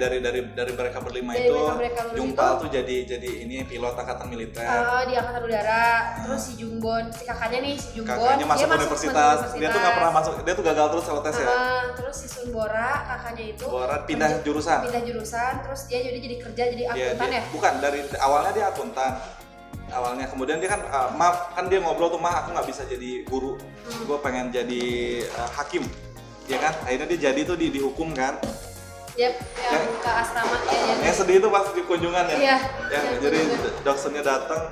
mereka berlima itu Jungpal tuh jadi ini pilot angkatan militer di angkatan udara. Terus si Jungbon, si kakaknya masuk universitas. Dia tuh nggak pernah masuk, dia tuh gagal terus kalau tes ya. Terus si Sunbora kakaknya itu pindah jurusan, terus dia jadi kerja jadi akuntan ya. Bukan, dari awalnya dia akuntan kemudian dia kan dia ngobrol tuh, aku nggak bisa jadi guru, gue pengen jadi hakim. ya kan akhirnya dia jadi tuh dihukum kan. Yep, yang ke asrama ya. Yang sedih itu pas di kunjungan ya. Iya. Yang jadi dokternya datang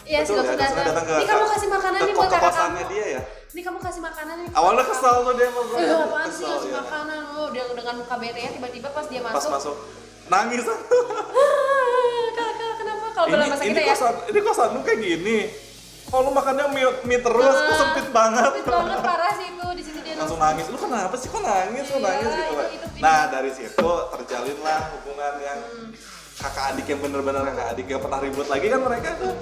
iya, si dokter datang ke ini kamu kasih makanan nih buat kakak kamu dia ya. Ini kamu kasih makanan nih. Awalnya kesal tuh dia sama gue. Apaan sih kasih makanan lu? Dia dengan muka bete ya, tiba-tiba pas dia Pas masuk. masuk nangis. Kakak kenapa kalau dalam masa kita ya? Ini kosan lu kayak gini. Kalau lu makannya mie terus, kok sempit banget. Sempit banget parah sih itu di sini dia Langsung nangis. Lu kenapa sih? Kok nangis? Kok nangis gitu kan. Nah, dari situ terjalinlah hubungan yang kakak adik yang bener-bener kakak adik yang pernah ribut lagi kan mereka tuh.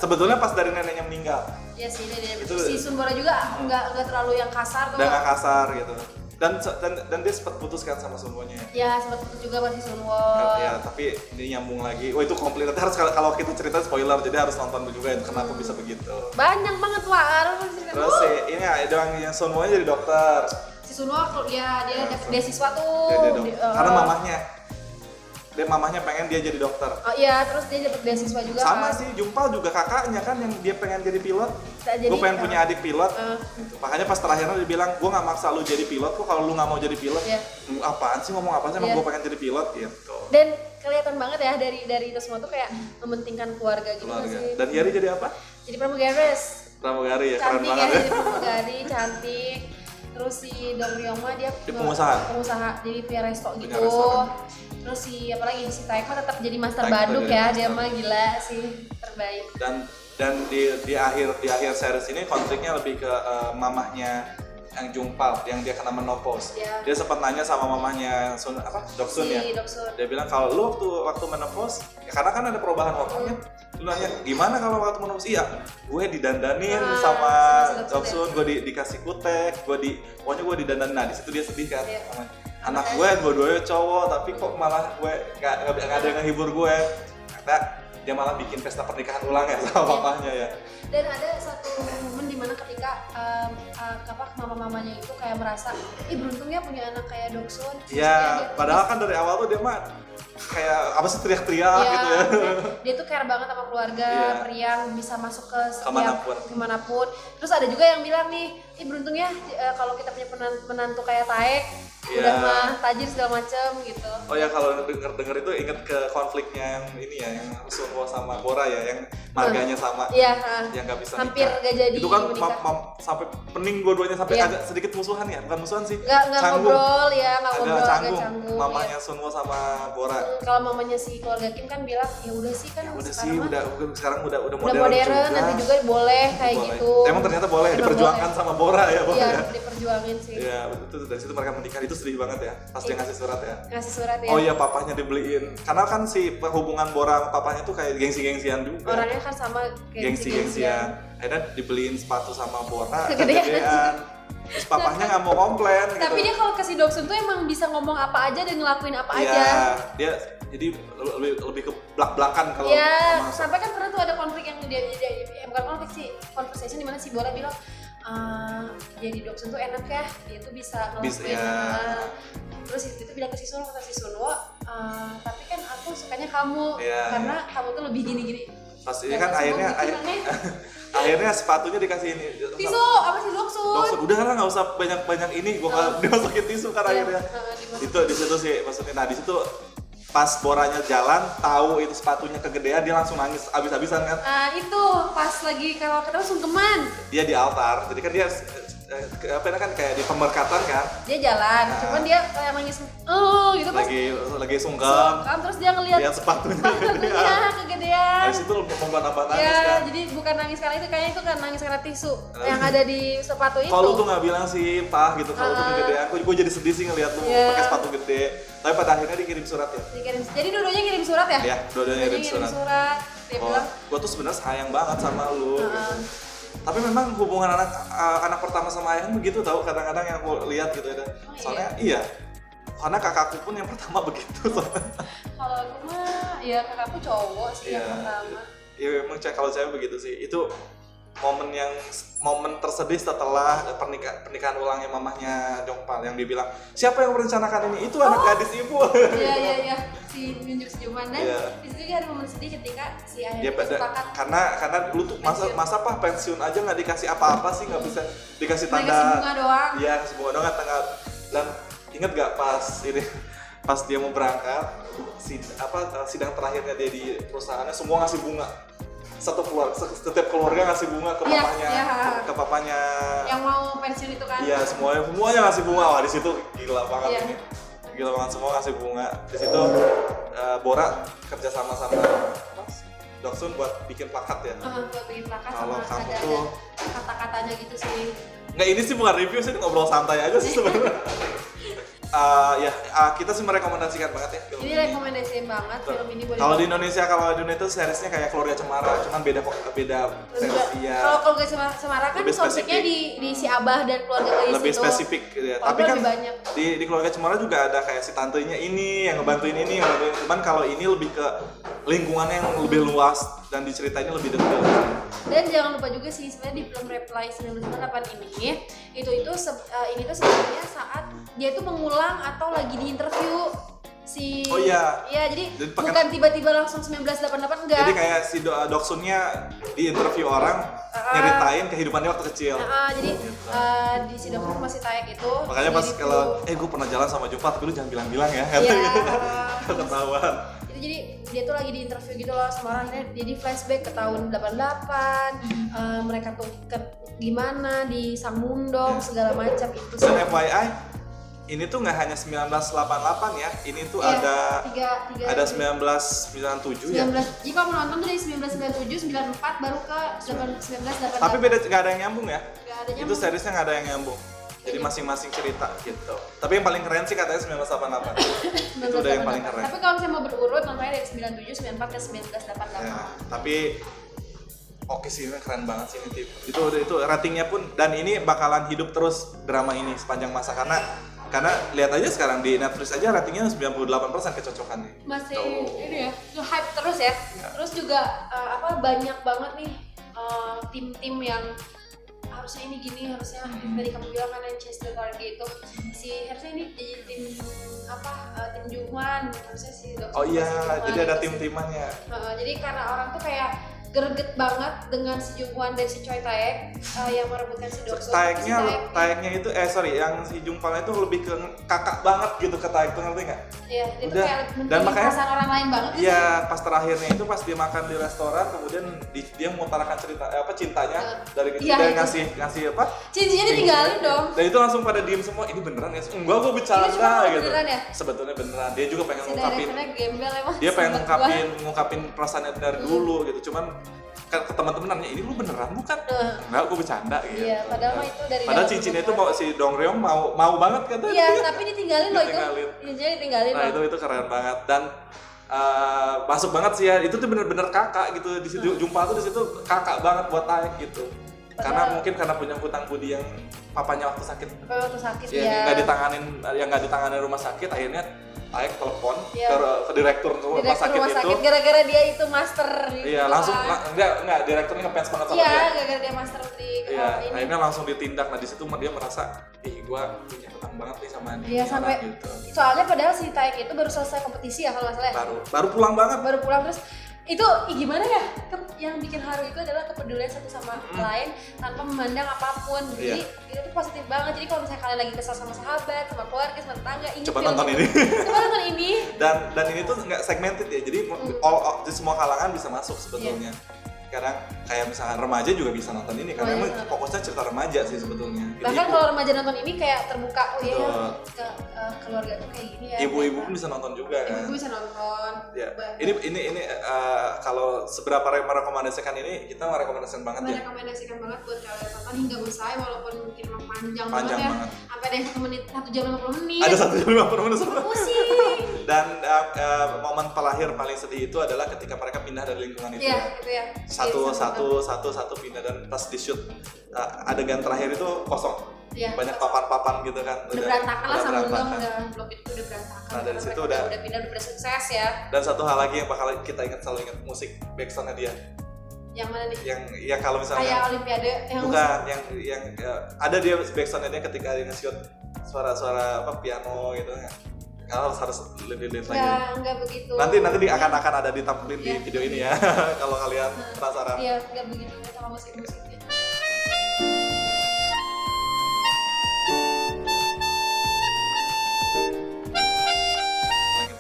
Sebetulnya pas dari neneknya meninggal. Iya sih, itu si Sunbora juga nggak terlalu yang kasar tuh. Dan nggak kasar gitu. Dan dia sempat putus kan sama Sunwonya. Ya sempat putus juga masih Sunwo. Ya tapi ini nyambung lagi. Wah itu komplit. Nanti harus kalau kita cerita spoiler jadi harus nonton juga ya kenapa bisa begitu. Banyak banget lah harus cerita. Terus sih ini yang Sunwonya jadi dokter. Si Sunwo dia beasiswa tuh. Karena mamahnya pengen dia jadi dokter. Oh iya, terus dia dapat beasiswa juga. Sama kan? sih, Jumpal juga kakaknya kan yang dia pengen jadi pilot. Gue pengen punya adik pilot. Gitu. Makanya pas terakhirnya dia bilang, gue nggak maksa lu jadi pilot kok kalau lu nggak mau jadi pilot. Apaan sih ngomong apa sih? Emang gue pengen jadi pilot gitu. Dan kelihatan banget ya dari itu semua tuh kayak mementingkan keluarga gitu sih. Dan Yari jadi apa? Jadi pramugaris. Pramugari ya, keren cantik banget ya. Jadi pramugari, cantik. Terus si Dong Ryoma dia pengusaha jadi punya resto gitu. Terus si apalagi si Taeko tetap jadi master baduk ya, dia mah gila sih, terbaik. Dan di akhir series ini konfliknya lebih ke mamahnya yang Jumpal yang dia kena menopause. Dia sempat nanya sama mamahnya Doksun ya. Dia bilang kalau lu waktu menopause ya karena kan ada perubahan hormonnya. Lu nanya gimana kalau waktu menopause? Iya, gue didandanin sama Doksun, gue dikasih kutek, pokoknya gue didandanin. Nah di situ dia sedih kan. Anak gue dua-duanya cowok tapi kok malah gue nggak ada yang ngehibur gue. Karena dia malah bikin pesta pernikahan ulang ya sama papahnya ya. Dan ada satu momen dimana ketika mama-mamanya itu kayak merasa, beruntungnya punya anak kayak Doksun. Iya, padahal kan dari awal tuh dia mah kayak apa sih teriak-teriak gitu ya. Dia tuh care banget sama keluarga, periang, bisa masuk ke setiap kemanapun. Terus ada juga yang bilang nih, beruntungnya kalau kita punya menantu kayak Taek, udah mah tajir segala macem gitu. Oh ya kalau denger itu inget ke konfliknya yang ini ya, yang Sunwo sama Bora ya, yang marganya sama. Yang nggak bisa hampir nggak jadi itu kan sampai pening dua-duanya sampai agak sedikit musuhan ya, bukan musuhan sih. Nggak ngobrol ya, nggak ngobrol agak canggung. Mamanya Sunwo sama Bora. Kalau mamanya si keluarga Kim kan bilang ya udah sih kan sekarang udah modern nanti juga boleh kayak gitu. Emang ternyata boleh diperjuangkan sama Bora ya. Iya, diperjuangin sih. Iya, betul. Dari situ mereka menikah itu sedih banget ya. Pas dia ngasih surat ya. Oh iya, papahnya dibeliin. Karena kan si hubungan Bora sama papahnya tuh kayak gengsi-gengsian juga. Orangnya kan sama gengsi-gengsian. Akhirnya dibeliin sepatu sama Bora kegedean. Terus papahnya nggak mau komplain gitu. Tapi dia kalau kasih Doksun tuh emang bisa ngomong apa aja dan ngelakuin apa aja. Iya, dia jadi lebih ke belak-belakan kalau sampai kan pernah tuh ada konflik yang dia bukan konflik sih, conversation dimana si Bora bilang jadi Doksun tuh enak ya, dia tuh bisa ngelakuin terus itu bilang ke si Sunwo, tapi kan aku sukanya kamu karena kamu tuh lebih gini-gini. Pas ini kan akhirnya sepatunya dikasih ini tisu apa sih Doksun? Udah lah nggak usah banyak ini, gua dimasukin tisu kan akhirnya. Itu di situ sih maksudnya. Nah di situ pas Boranya jalan tahu itu sepatunya kegedean dia langsung nangis abis-abisan kan. Itu pas lagi kalau ketemu sungkeman. Dia di altar, jadi kan dia kan kayak di pemerkatan kan. Dia jalan, cuman dia kayak nangis gitu pas lagi sungkem. Terus dia ngelihat sepatunya kegedean. Habis itu membuat nangis kan. Jadi bukan nangis karena itu, kayaknya itu kan nangis karena tisu yang ada di sepatu itu. Kalau tuh nggak bilang sih, Pak gitu kalau tuh kegedean. Gue jadi sedih sih ngeliat lu pakai sepatu gede. Tapi pada akhirnya dikirim surat ya. Jadi dua-duanya ngirim surat ya? Iya, dua-duanya ngirim surat. Dia bilang, gue tuh sebenarnya sayang banget sama lu. Tapi memang hubungan anak pertama sama ayah begitu tau, kadang-kadang yang aku lihat gitu ya. Soalnya karena kakakku pun yang pertama begitu. Kalau aku mah kakakku cowok sih yang pertama. Iya memang kalau saya begitu sih. Itu momen tersedih setelah pernikahan ulangnya mamahnya Jongpal yang dibilang siapa yang merencanakan ini, itu anak gadis ibu. Iya si nunjuk senyuman dan di situ juga ada momen sedih ketika si ayah itu sepakat karena dulu tuh masa apa pensiun aja nggak dikasih apa-apa sih, nggak bisa dikasih tanda. Kasih bunga doang. Iya, kasih bunga doang tanggal. Dan inget gak pas dia mau berangkat sidang terakhirnya dia di perusahaannya semua ngasih bunga. Setiap keluarga ngasih bunga ke papanya, ke papanya yang mau pensiun itu kan. Iya, semuanya ngasih bunga. Wah, di situ gila banget ini. Gila banget, semua ngasih bunga. Di situ Bora kerja sama Doksun buat bikin plakat ya. Buat bikin plakat kalau sama kamu ada tuh kata-katanya gitu sih. Nggak, ini sih bukan review sih, ngobrol santai aja sih sebenarnya. Kita sih merekomendasikan banget ya film ini. Rekomendasiin banget film ini. Kalau di Indonesia itu seriesnya kayak Keluarga Cemara, cuman beda versi ya. Kalau Keluarga Cemara kan konfliknya di si Abah dan keluarga Gayus lebih itu. spesifik ya. Tapi kan banyak. Di Keluarga Cemara juga ada kayak si tantenya ini yang ngebantuin ini, cuman kalau ini lebih ke lingkungannya yang lebih luas dan diceritainnya lebih detail. Dan jangan lupa juga sih sebenarnya di film Reply 1998 ini itu sebenarnya saat dia itu mengulang atau lagi di interview si. Oh iya. Iya, jadi bukan tiba-tiba langsung 1988 enggak. Jadi kayak si Doksunnya di interview orang nyeritain kehidupannya waktu kecil. Jadi di si Doksun masih tayang itu. Makanya pas kalau gue pernah jalan sama Jupat, gue jangan bilang-bilang ya. Iya. Ketahuan. Jadi dia tuh lagi di interview gitu loh sama orang, akhirnya dia di flashback ke tahun 88, mereka tuh gimana di Sangmundong segala macam itu. Dan FYI, ini tuh nggak hanya 1988 ya, ini tuh ada 1997 ya. Jika mau nonton tuh dari 1997, 94 baru ke 1988. Tapi beda, nggak ada yang nyambung ya. Nggak ada nyambung. Itu seriesnya nggak ada yang nyambung. Jadi masing-masing cerita gitu. Tapi yang paling keren sih katanya 1988. Itu udah yang paling keren. Tapi kalau misalnya mau berurut nontonnya dari 97, 94 ke 1988. Ya, tapi oke sih, ini keren banget sih ini. Itu ratingnya pun, dan ini bakalan hidup terus drama ini sepanjang masa karena lihat aja sekarang di Netflix aja ratingnya 98% kecocokannya. Masih ini ya, hype terus ya. Terus juga banyak banget nih tim-tim yang harusnya ini gini, harusnya tadi kamu bilang kan yang chase the target itu harusnya ini jadi tim tim Juhwan, harusnya si Doksun. Oh iya, jadi ada tim-timannya. Jadi karena orang tuh kayak greget banget dengan si Jungkwan dan si Choi Taek yang merebutkan si Doksun. Taeknya itu yang si Jungkwan itu lebih ke kakak banget gitu ke Taek tuh, ngerti nggak? Iya, itu kayak dan makanya perasaan orang lain banget. Iya, pas terakhirnya itu pas dia makan di restoran, kemudian dia mengutarakan cintanya dari kecil, dia ngasih apa? Cincinnya ditinggalin dong. Dan itu langsung pada diem semua, ini beneran ya? Enggak, gue bercanda gitu. Beneran ya? Sebetulnya beneran. Dia juga pengen dia pengen ngungkapin perasaannya dari dulu gitu. Cuman ke teman-teman nanya, ini lu beneran bukan? Enggak, gue bercanda gitu. Iya, padahal itu dari cincinnya itu si Dong Ryong mau banget kan? Iya, tapi ditinggalin loh itu. Cincinnya ditinggalin. Nah, itu keren banget dan masuk banget sih ya. Itu tuh bener-bener kakak gitu. Di situ Jumpa tuh di situ kakak banget buat Taek gitu. Karena punya hutang budi yang papanya waktu sakit. Ya. Nggak ditanganin rumah sakit, akhirnya Taek telepon ke direktur rumah sakit itu. Gara-gara dia itu master. Iya, langsung enggak direkturnya ngefans banget sama dia. Iya, gara-gara dia master di ini. Akhirnya langsung ditindak. Nah, di situ dia merasa, gua punya hutang banget nih sama dia. Iya, sampai gitu. Soalnya padahal si Taek itu baru selesai kompetisi ya kalau nggak salah ya. Baru pulang banget. Baru pulang terus itu gimana ya, yang bikin haru itu adalah kepedulian satu sama lain tanpa memandang apapun. Jadi itu tuh positif banget. Jadi kalau misalnya kalian lagi kesal sama sahabat, sama keluarga, sama tetangga, coba nonton ini. Coba nonton ini. Dan ini tuh nggak segmented ya, jadi di semua kalangan bisa masuk sebetulnya. Sekarang kayak misalkan remaja juga bisa nonton ini karena emang fokusnya cerita remaja sih sebetulnya. Bahkan kalau remaja nonton ini kayak terbuka, keluarga tuh kayak gini ya. Ibu-ibu pun bisa nonton juga kan. Ibu bisa nonton. Ya. Ini kalau seberapa merekomendasikan ini, kita merekomendasikan banget ya. Merekomendasikan banget buat kalian tonton hingga usai, walaupun mungkin panjang banget ya. Banget. Sampai ada yang 1 jam 50 menit. Ada 1 jam 50 menit. Pusing. Dan momen terakhir paling sedih itu adalah ketika mereka pindah dari lingkungan itu. Iya, gitu ya. Satu pindah, dan pas di shoot adegan terakhir itu kosong. Iya, banyak papan-papan gitu kan. Udah berantakan lah sama blok itu udah berantakan. Nah, dari situ udah pindah, udah sukses ya. Dan satu hal lagi yang bakal kita selalu ingat, musik backsoundnya dia. Yang mana nih? Yang kalau misalnya kayak Olimpiade yang bukan yang ada dia backsoundnya dia ketika dia nge-shoot suara-suara piano gitu. harus lihat lagi. Nggak begitu. Nanti akan ada ditampilin di video ini ya. Kalau kalian penasaran. Iya, nggak begitu sama musik-musiknya.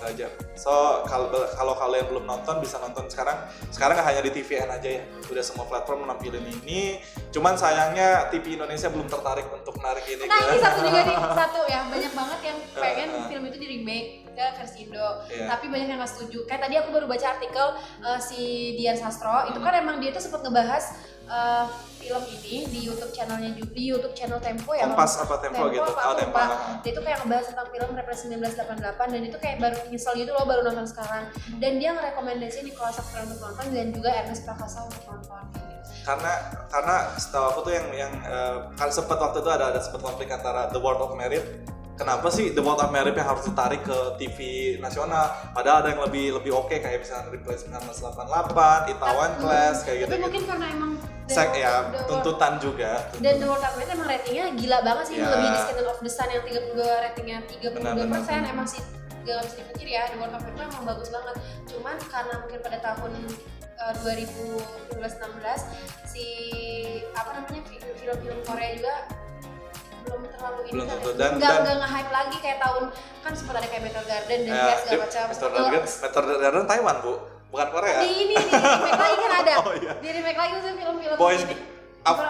Aja. So kalau kalian belum nonton bisa nonton sekarang nggak hanya di TVN aja ya, udah semua platform menampilin ini. Cuman sayangnya TV Indonesia belum tertarik untuk menarik ini. Nah ini satu juga nih, ya banyak banget yang pengen film itu di remake ke versi Indo, tapi banyak yang nggak setuju. Kayak tadi aku baru baca artikel si Dian Sastro, itu kan emang dia tuh sempat ngebahas film ini di YouTube channelnya juga, di YouTube channel Tempo ya. Kompas apa Tempo gitu? Tempo. Dia tuh kayak ngebahas tentang film Represi 1988 dan itu kayak baru nyesel gitu loh, baru nonton sekarang. Dan dia ngerekomendasiin Nicholas Saputra untuk nonton dan juga Ernest Prakasa untuk nonton. Karena setahu aku tuh yang kan sempat waktu itu ada sempat konflik antara The World of Merit. Kenapa sih The World of Merit yang harus ditarik ke TV nasional? Padahal ada yang lebih oke kayak misalnya Represi 1988, Itaewon Class kayak gitu. Tapi mungkin karena emang tuntutan juga. Dan The World of Merit emang ratingnya gila banget sih, lebih di Scandal of the Sun yang 32 ratingnya 32%. Emang sih gak bisa dipungkiri ya, The World of Merit emang bagus banget. Cuman karena mungkin pada tahun 2015-16 si film-film Korea juga belum terlalu ini belum tentu. Dan nggak nge-hype lagi kayak tahun kan sempat ada kayak Meteor Garden dan segala macam. Meteor Garden Taiwan bu, bukan Korea. Di remake lagi kan ada. Iya. Di remake lagi tuh film-film Boys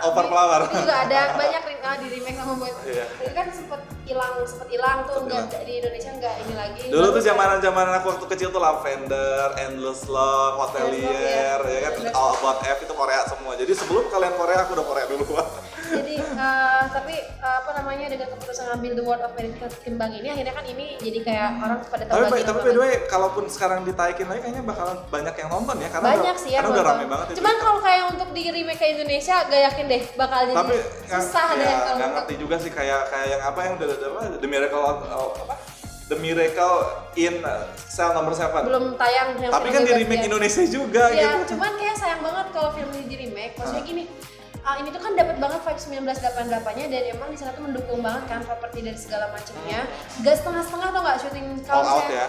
Over Flower. Itu juga ada banyak di remake sama Boys. Iya. Itu kan sempat hilang tuh, nggak di Indonesia nggak ini lagi. Dulu tuh zaman aku waktu kecil tuh Lavender, Endless Love, Hotelier, ya kan, All About F itu Korea semua. Jadi sebelum kalian Korea aku udah Korea dulu. Jadi tapi dengan keputusan ngambil The World of Merit ketimbang ini, akhirnya kan ini jadi kayak orang pada tahu lagi. Tapi by the way, kalaupun sekarang ditaikin lagi kayaknya bakalan banyak yang nonton ya, karena banyak sih ya, karena udah rame banget. Cuman kalau kayak untuk di remake ke Indonesia, gak yakin deh bakal jadi susah deh. Kalau nggak ngerti juga sih kayak yang apa yang The Miracle in Cell Number 7 belum tayang. Tapi kan di remake Indonesia juga gitu. Cuman kayak sayang banget kalau film ini di remake. Maksudnya gini, ini tuh kan dapat banget vibe 1988-nya dan emang di sana tuh mendukung banget kan properti dan segala macamnya. Gak setengah-setengah atau nggak syuting kalau ya.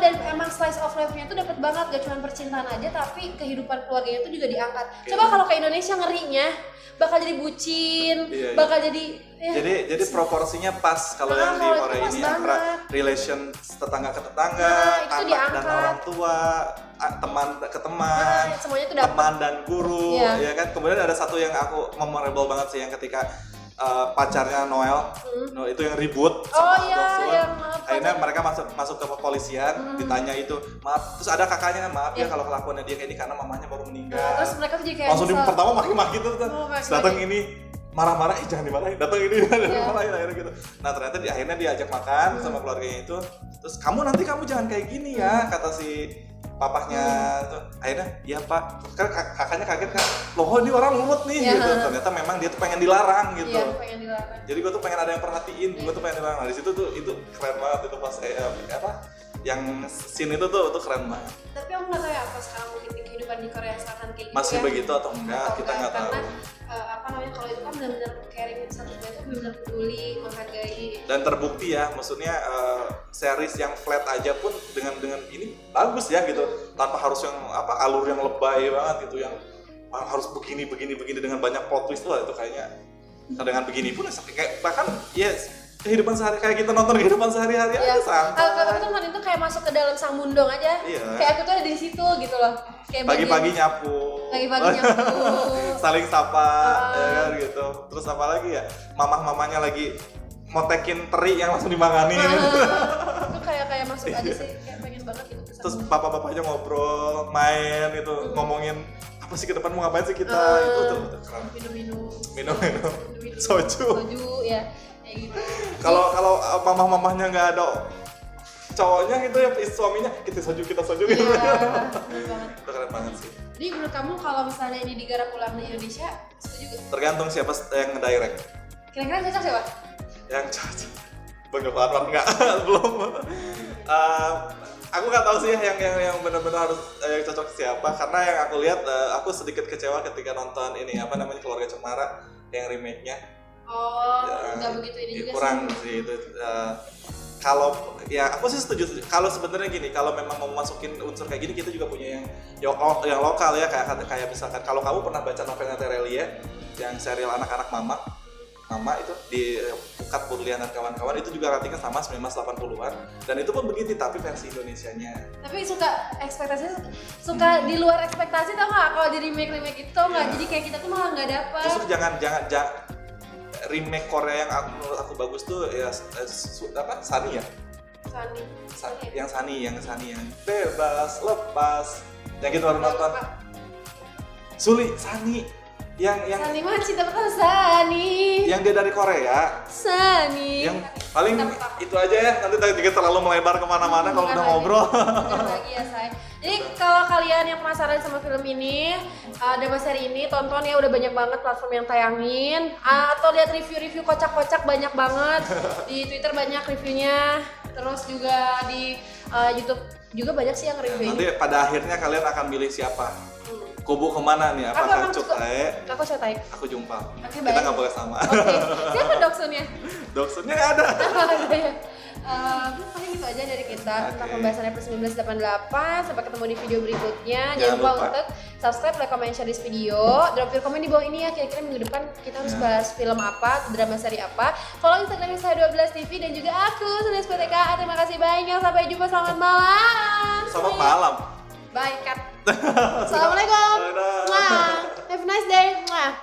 Dan emang slice of life-nya tuh dapat banget, gak cuma percintaan aja tapi kehidupan keluarganya tuh juga diangkat. Coba kalau ke Indonesia ngerinya bakal jadi bucin, bakal jadi jadi proporsinya pas kalau yang di Korea ini antara relation tetangga ke tetangga, anak dan orang tua, teman ke teman, semuanya tuh teman dan guru, ya kan. Kemudian ada satu yang aku memorable banget sih, yang ketika pacarnya Noel, itu yang ribut sama Dosun. Akhirnya mereka masuk ke kepolisian, ditanya itu, maaf, terus ada kakaknya, maaf ya kalau kelakuannya dia kayak ini karena mamanya baru meninggal. Terus mereka tuh jadi kayak langsung pertama maki-maki tuh, datang ini marah-marah, jangan dimarahin, datang ini dimarahin akhirnya gitu. Nah ternyata akhirnya diajak makan sama keluarganya itu, terus kamu jangan kayak gini ya, kata si papahnya tuh. Akhirnya iya pak, kan kakaknya kaget kan, loh ini orang nurut nih gitu. Ternyata memang dia tuh pengen dilarang gitu. Iya, pengen dilarang. Jadi gue tuh pengen ada yang perhatiin, gue tuh pengen dilarang. Nah di situ tuh itu keren banget itu pas yang scene itu tuh keren banget. Tapi aku nggak tahu ya apa sekarang mungkin kehidupan di Korea Selatan kayak gitu masih begitu atau enggak, kita nggak tahu. Karena kalau itu kan benar-benar caring satu sama lain, benar-benar peduli, menghargai. Dan terbukti ya, maksudnya series yang flat aja pun dengan ini bagus ya gitu, tanpa harus yang alur yang lebay banget gitu, yang harus begini dengan banyak plot twist lah, itu kayaknya dengan begini pun kayak bahkan kehidupan sehari kayak kita nonton kehidupan sehari-hari aja santai. Kalau aku tuh nonton itu kayak masuk ke dalam Samundong aja. Kayak aku tuh ada di situ gitu loh. Kayak pagi-pagi nyapu. Saling sapa ya kan gitu. Terus apa lagi ya? Mamah-mamanya lagi motekin teri yang langsung dimangani. Itu kayak masuk aja sih, kayak pengen banget gitu. Terus bapak-bapaknya ngobrol, main gitu, ngomongin apa sih ke depan mau ngapain sih kita, itu tuh keren. Minum soju ya. Gitu. Kalau mamah-mamahnya nggak ada cowoknya gitu ya, suaminya kita soju gitu. Itu keren banget sih. Jadi menurut kamu kalau misalnya ini digarap ulang di Indonesia, setuju gak? Tergantung siapa yang ngedirect. Kira-kira cocok siapa? Yang cocok Bang Joko Anwar nggak belum. Aku nggak tahu sih yang benar-benar harus yang cocok siapa, karena yang aku lihat aku sedikit kecewa ketika nonton ini Keluarga Cemara yang remake-nya. Nggak begitu ini juga kurang sih itu. kalau ya aku sih setuju. Kalau sebenarnya gini, kalau memang mau masukin unsur kayak gini, kita juga punya yang lokal ya, kayak misalkan kalau kamu pernah baca novelnya Terelia yang serial anak-anak Mama itu di Pukat Purlian dan kawan-kawan, itu juga ratingnya sama 1980-an dan itu pun begitu tapi versi Indonesianya. Tapi suka di luar ekspektasi tau nggak kalau di remake itu tau nggak? Jadi kayak kita tuh malah nggak dapet. Justru jangan remake Korea yang menurut aku bagus tuh ya Sunny ya. Sunny yang bebas lepas yang gitu harus nonton. Sunny yang Sunny mah cinta pertama Sunny. Yang dia dari Korea. Sunny. Yang paling itu aja ya. Nanti juga terlalu melebar kemana-mana kalau udah ngobrol. Bukan lagi ya say. Jadi kalau kalian yang penasaran sama film ini, drama seri ini, tonton ya, udah banyak banget platform yang tayangin. Atau lihat review-review kocak-kocak banyak banget. Di Twitter banyak reviewnya. Terus juga di YouTube juga banyak sih yang review ini. Nanti pada akhirnya kalian akan milih siapa? Kubu kemana nih? Apakah Cutae? Aku Cutae. Aku Jumpal. Oke, kita nggak boleh sama. Oke. Siapa Doksunnya? Doksunnya nggak ada. Ada ya. Paling gitu aja dari kita tentang pembahasan episode 1988. Sampai ketemu di video berikutnya. Jangan lupa untuk subscribe, like, comment, share this video. Drop your comment di bawah ini ya. Kira-kira minggu depan kita harus bahas film apa, drama seri apa. Follow Instagramnya saya 12 TV dan juga aku Sudah PTKA. Terima kasih banyak. Sampai jumpa. Selamat malam. Selamat malam. Bye, cut. Assalamualaikum.